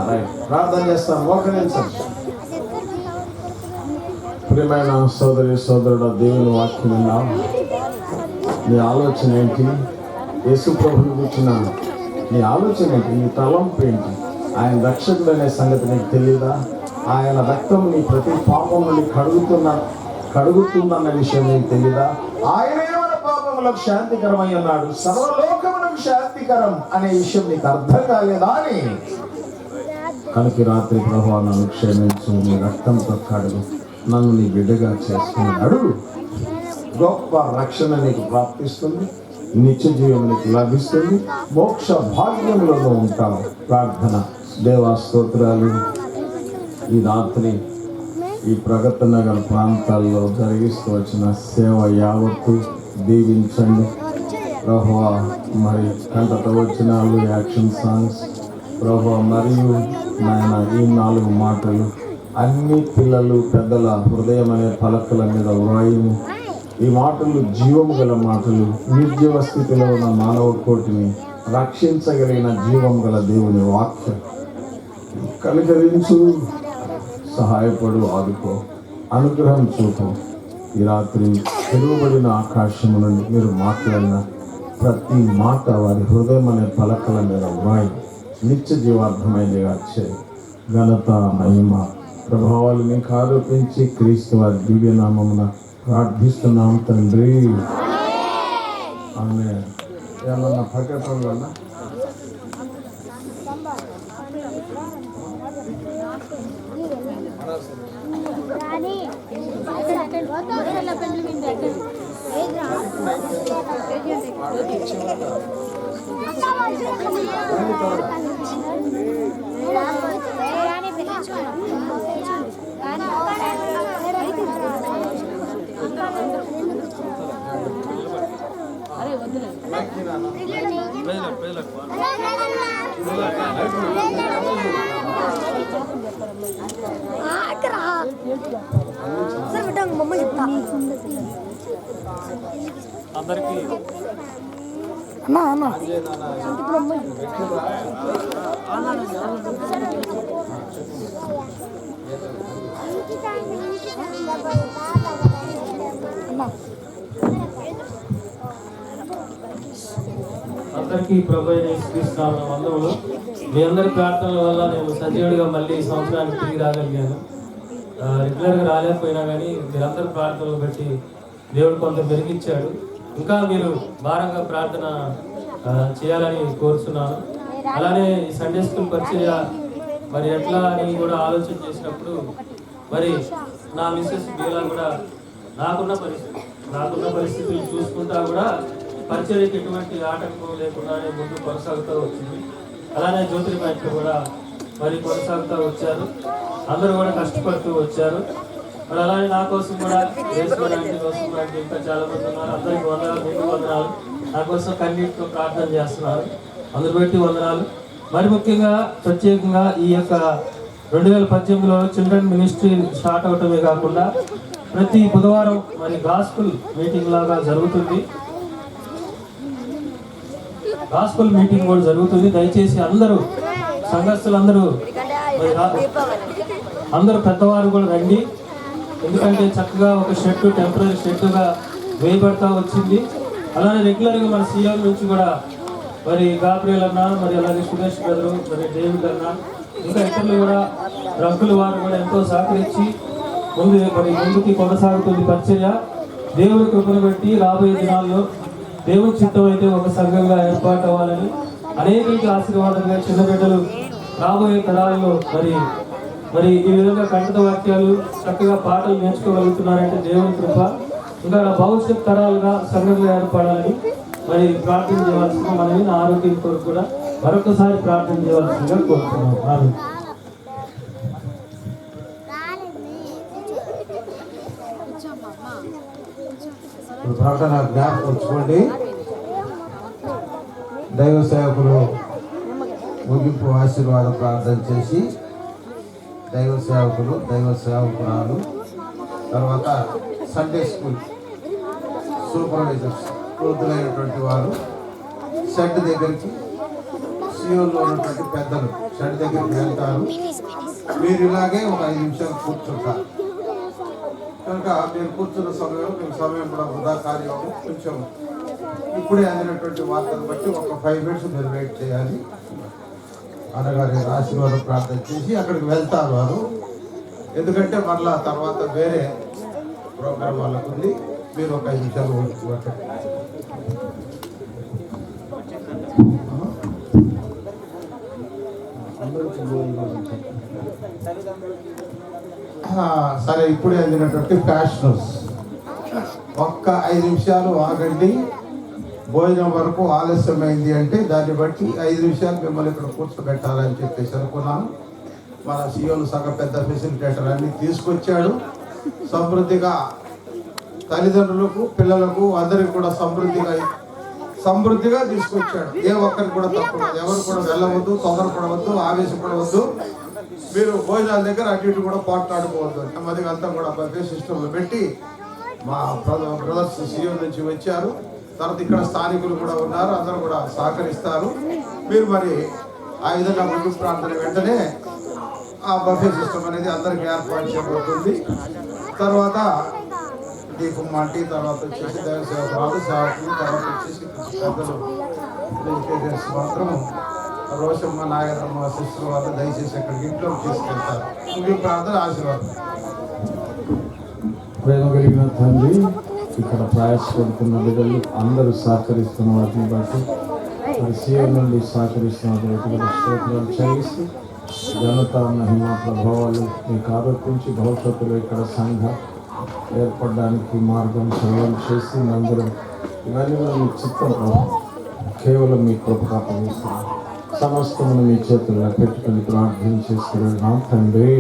రైట్, ప్రార్థన చేస్తాను. మోకరించండి. ప్రియమైన సోదరుడు, దేవుని వాక్యం విన్నాం. నీ ఆలోచన ఏంటి? యేసు ప్రభుని కూర్చున్న నీ ఆలోచన ఏంటి? నీ తలంపు ఏంటి? ఆయన రక్షకుడు అనే సంగతి నీకు తెలియదా? ఆయన రక్తం నీ ప్రతి పాపం నుండి కడుగుతుందన్న విషయం నీకు తెలియదా? ఆయనే మన పాపములకు శాంతికరమై ఉన్నాడు, సర్వలోకములకు శాంతికరం అనే విషయం నీకు అర్థం కాలేదా అని. కనుక రాత్రి ప్రభువా నన్ను క్షమించు, నీ రక్తంతో కడుగు, నన్ను నీ బిడ్డగా చేసుకున్నాడు. గొప్ప రక్షణ నీకు ప్రాప్తిస్తుంది, నిత్య జీవం నీకు లభిస్తుంది, మోక్ష భాగ్యంలో ఉంటావు. ప్రార్థన. దేవా స్తోత్రాలు. ఈ రాత్రి ఈ ప్రగతి నగర్ ప్రాంతాల్లో జరిగిస్తూ వచ్చిన సేవ యావత్తు దీవించండి ప్రభువా. మరి కంటతో వచ్చిన యాక్షన్ సాంగ్స్ ప్రభువా, మరియు నాయన ఈ 4 మాటలు అన్ని పిల్లలు పెద్దల హృదయం అనే పలకల మీద వ్రాయుము. ఈ మాటలు జీవము గల మాటలు, నిర్జీవ స్థితిలో ఉన్న మానవ కోటిని రక్షించగలిగిన జీవం గల దేవుని వాక్యం. కనికరించు, సహాయపడు, ఆదుకో, అనుగ్రహం చూపు. ఈ రాత్రి తెరువబడిన ఆకాశము నుండి మీరు మాట్లాడిన ప్రతి మాట వారి హృదయం అనే పలకల మీద వ్రాయి నిత్య జీవార్థమైనదిగా చేయి. ఘనత, మహిమ, ప్రభావాలు మీకు ఆరోపించి క్రీస్తు వారి దివ్యనామమున ప్రార్థిస్తున్నాం తండ్రి. ఆమె ఏమన్నా ప్రకటనలు అన్నా? అన్నా అన్న అందరికీ ప్రభు అయిన యేసుక్రీస్తు నామమున వందనములు. మీ అందరి ప్రార్థనల వల్ల నేను సజీవుడిగా మళ్ళీ ఈ సంవత్సరానికి తిరిగి రాగలిగాను. రెగ్యులర్గా రాలేకపోయినా కానీ మీరందరి ప్రార్థనలు బట్టి దేవుడు కొంత మెరుగిచ్చాడు. ఇంకా మీరు భారంగా ప్రార్థన చేయాలని కోరుతున్నాను. అలానే ఈ సండే స్కూల్ పరిచర్య మరి ఎట్లా అని కూడా ఆలోచన చేసినప్పుడు మరి నా మిస్సెస్ బీలా కూడా నాకున్న పరిస్థితులు చూసుకుంటా కూడా పరిచర్యకి ఎటువంటి ఆటంకం లేకుండానే ముందు కొనసాగుతూ వచ్చింది. అలానే జ్యోతిర్మయంలో కూడా మరి కొనసాగుతూ వచ్చారు. అందరూ కూడా కష్టపడుతూ వచ్చారు. మరి అలానే నా కోసం కూడా వేసుకోవడానికి ఇంకా చాలా మంది ఉన్నారు. అందరికీ వందనాలు, మీకు వందనాలు. నా కోసం కన్నీటితో ప్రార్థన చేస్తున్నారు. అందరు బట్టి వందనాలు. మరి ముఖ్యంగా ప్రత్యేకంగా ఈ యొక్క 2018లో చిల్డ్రన్ మినిస్ట్రీ స్టార్ట్ అవటమే కాకుండా ప్రతి బుధవారం మరి గాస్పుల్ మీటింగ్ లాగా జరుగుతుంది. గాస్పుల్ మీటింగ్ కూడా జరుగుతుంది. దయచేసి అందరూ సంఘస్థులందరూ అందరూ పెద్దవారు కూడా రండి. ఎందుకంటే చక్కగా ఒక షెడ్ టెంపరీ షెడ్గా వేయబడతా వచ్చింది. అలానే రెగ్యులర్గా మన సీఎం నుంచి కూడా మరి గాబ్రియల్ అన్న, మరి అలాగే సురేష్ బ్రదరు, మరి డేవిడ్ అన్న, ఇంకా ఇతరులు కూడా రంగుల వారు కూడా ఎంతో సహకరించి ముందుకి కొనసాగుతుంది పరిచర్య. దేవుడి కృపను బట్టి రాబోయే దినాల్లో దేవుడి చిత్తం అయితే ఒక సంఘంగా ఏర్పాటు అవ్వాలని, అనేక ఆశీర్వాదంగా చిన్న బిడ్డలు రాబోయే తరాల్లో మరి ఈ విధంగా కంఠత వాక్యాలు చక్కగా పాటలు నేర్చుకోగలుగుతున్నారంటే దేవుని కృప. ఇంకా భవిష్యత్ తరాలుగా సంఘంగా ఏర్పడాలని మరి ప్రార్థన చేయవలసిన మనని నా ఆరోగ్యం కొరకు కూడా మరొకసారి ప్రార్థన చేయవలసిందిగా కోరుతున్నాను. ప్రకటన జ్ఞాపకం ఉంచుకోండి. దైవ సేవకులు ముగింపు ఆశీర్వాద ప్రార్థన చేసి దైవ సేవకులు, దైవ సేవకురాలు, తర్వాత సండే స్కూల్ సూపర్వైజర్స్ వృద్ధులైనటువంటి వారు షెడ్ దగ్గరికి, సియోలో ఉన్నటువంటి పెద్దలు షెడ్ దగ్గరికి వెళ్తారు. మీరు ఇలాగే ఒక 5 నిమిషాలు కూర్చుంటారు కనుక మీరు కూర్చున్న సమయం కూడా వృధా కార్యం. కొంచెం ఇప్పుడే అందినటువంటి వార్తను బట్టి ఒక 5 మినిట్స్ మీరు వెయిట్ చేయాలి. అన్నగారి ఆశీర్వాదం ప్రార్థన చేసి అక్కడికి వెళ్తారు వారు. ఎందుకంటే మరలా తర్వాత వేరే ప్రోగ్రాం వాళ్ళకు ఉంది. మీరు ఒక 5 నిమిషాలు సరే. ఇప్పుడే అందినటువంటి ఫ్యాషనర్స్ ఒక్క 5 నిమిషాలు ఆగండి. భోజనం వరకు ఆలస్యమైంది అంటే దాన్ని బట్టి 5 నిమిషాలు మిమ్మల్ని ఇక్కడ కూర్చోబెట్టాలని చెప్పేసి అనుకున్నాను. మన సీఎంలు సగం పెద్ద ఫెసిలిటేటర్ అన్ని తీసుకొచ్చాడు. సమృద్ధిగా తల్లిదండ్రులకు, పిల్లలకు అందరికి కూడా సమృద్ధిగా తీసుకొచ్చాడు. ఏ ఒక్కరికి కూడా తప్పదు. ఎవరు కూడా వెళ్ళవద్దు, తొందరపడవద్దు, ఆవేశపడవద్దు. మీరు భోజనాల దగ్గర అటు ఇటు కూడా పోట్లాడుకోవద్దు. నెమ్మదిగా అంతా కూడా బఫే సిస్టంలో పెట్టి మా బ్రదర్స్ సీఎం నుంచి వచ్చారు. తర్వాత ఇక్కడ స్థానికులు కూడా ఉన్నారు. అందరూ కూడా సహకరిస్తారు. మీరు మరి ఆ విధంగా ముందు ప్రార్థన వెంటనే ఆ బఫే సిస్టమ్ అనేది అందరికి ఏర్పాటు చేయబడుతుంది. తర్వాత దీపం మాంటి, తర్వాత వచ్చేసి దైవ సేవకులు, సేవకులు, తర్వాత వచ్చేసి పెద్దలు ఎడ్యుకేటర్స్ మాత్రము రోషమ్మ, నాగరమ్మ సిస్టర్ వాళ్ళు దయచేసి అక్కడికి ఇంట్లో తీసుకెళ్తారు. మీ ప్రార్థన ఆశీర్వాదం. ప్రేమ కలిగిన తండ్రి, ఇక్కడ ప్రయాసపడుతున్న బిడ్డలు అందరూ సహకరిస్తున్న వాటిని బట్టి మరి సీఎం నుండి సహకరిస్తున్న స్తోత్రాలు చెల్లిస్తూ ఘనత, మహిమ, ప్రభావాలు మీకు ఆరోపించి భవిష్యత్తులో ఇక్కడ సంఘం ఏర్పడడానికి మార్గం సరళం చేసి అందరం ఇవన్నీ మీ చిత్తం కేవలం మీ కృపగా అప్పగిస్తున్నాం. సమస్తమును మీ చేతుల్లో పెట్టుకుని ప్రార్థన చేస్తున్నాం తండ్రి.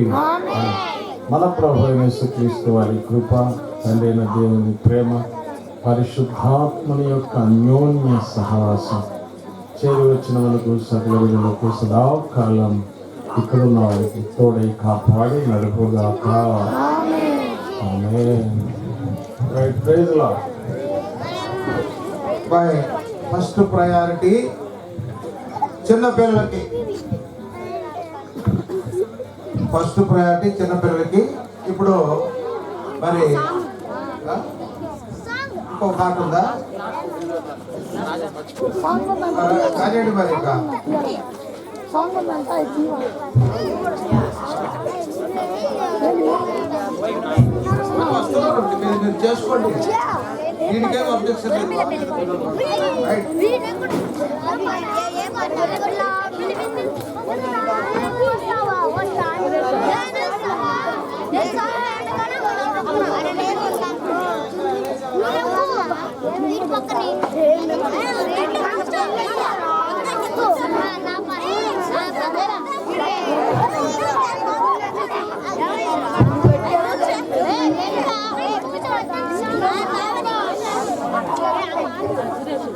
మన ప్రభు యేసుక్రీస్తు వారి కృప, తండ్రి అయిన దేవుని ప్రేమ, పరిశుద్ధాత్మని యొక్క అన్యోన్య సహవాసం చేరి వచ్చిన మనకు సకల విధులకు సదాకాలం ఇక్కడున్న వారికి తోడై కాపాడి నడుపుగాక. ఫస్ట్ ప్రయారిటీ చిన్నపిల్లలకి. ఇప్పుడు మరి ఇంకో పాట ఉందా? కానివ్వండి మరి ఇంకా సాంగ్ ఉందంట వస్తున్నారు మీరు చేసుకోండి, దీనికేం అబ్జెక్షన్ లేదు. రైట్.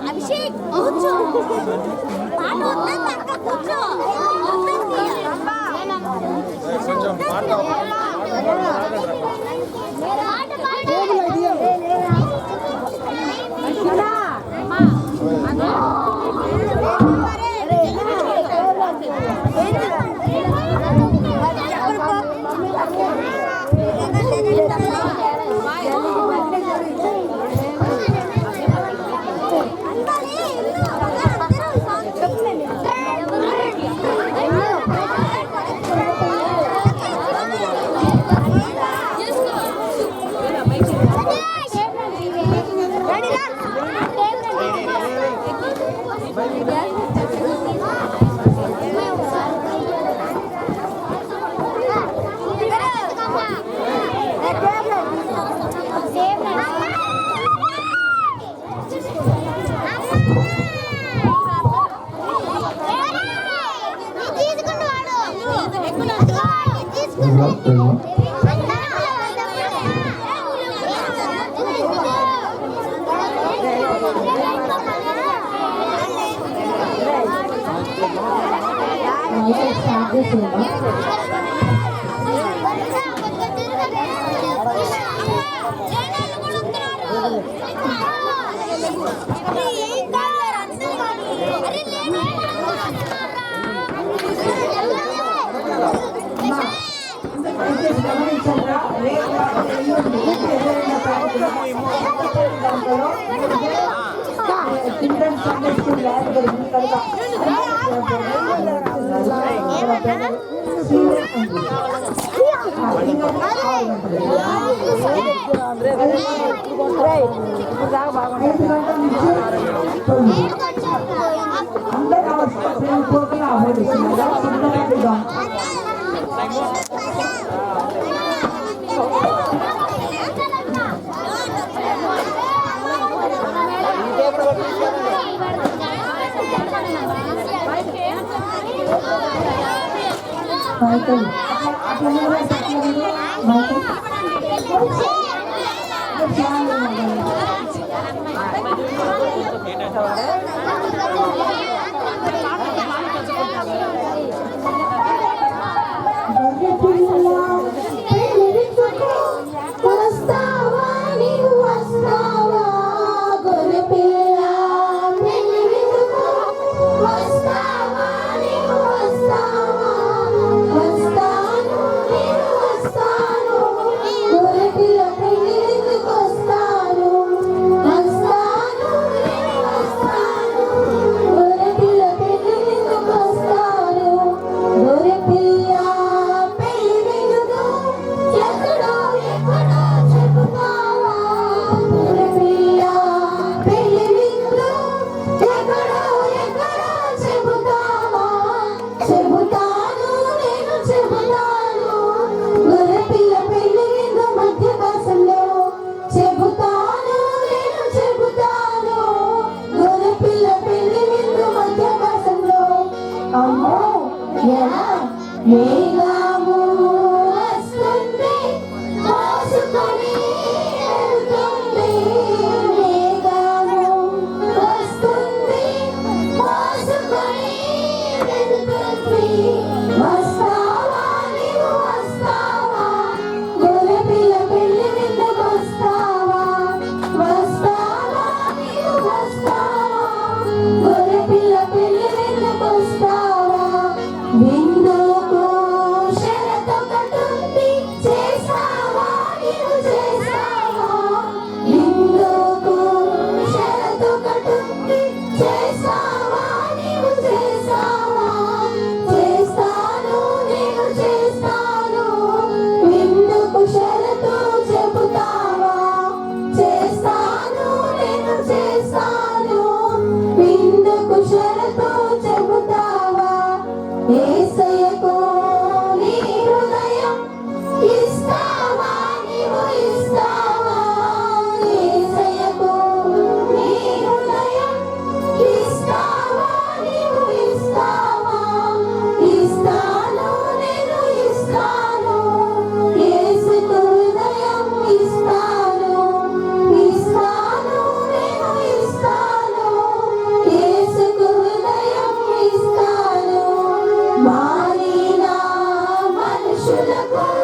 అభిషేక్ కూర్చో కూర్చో వస్తాను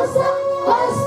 కోసం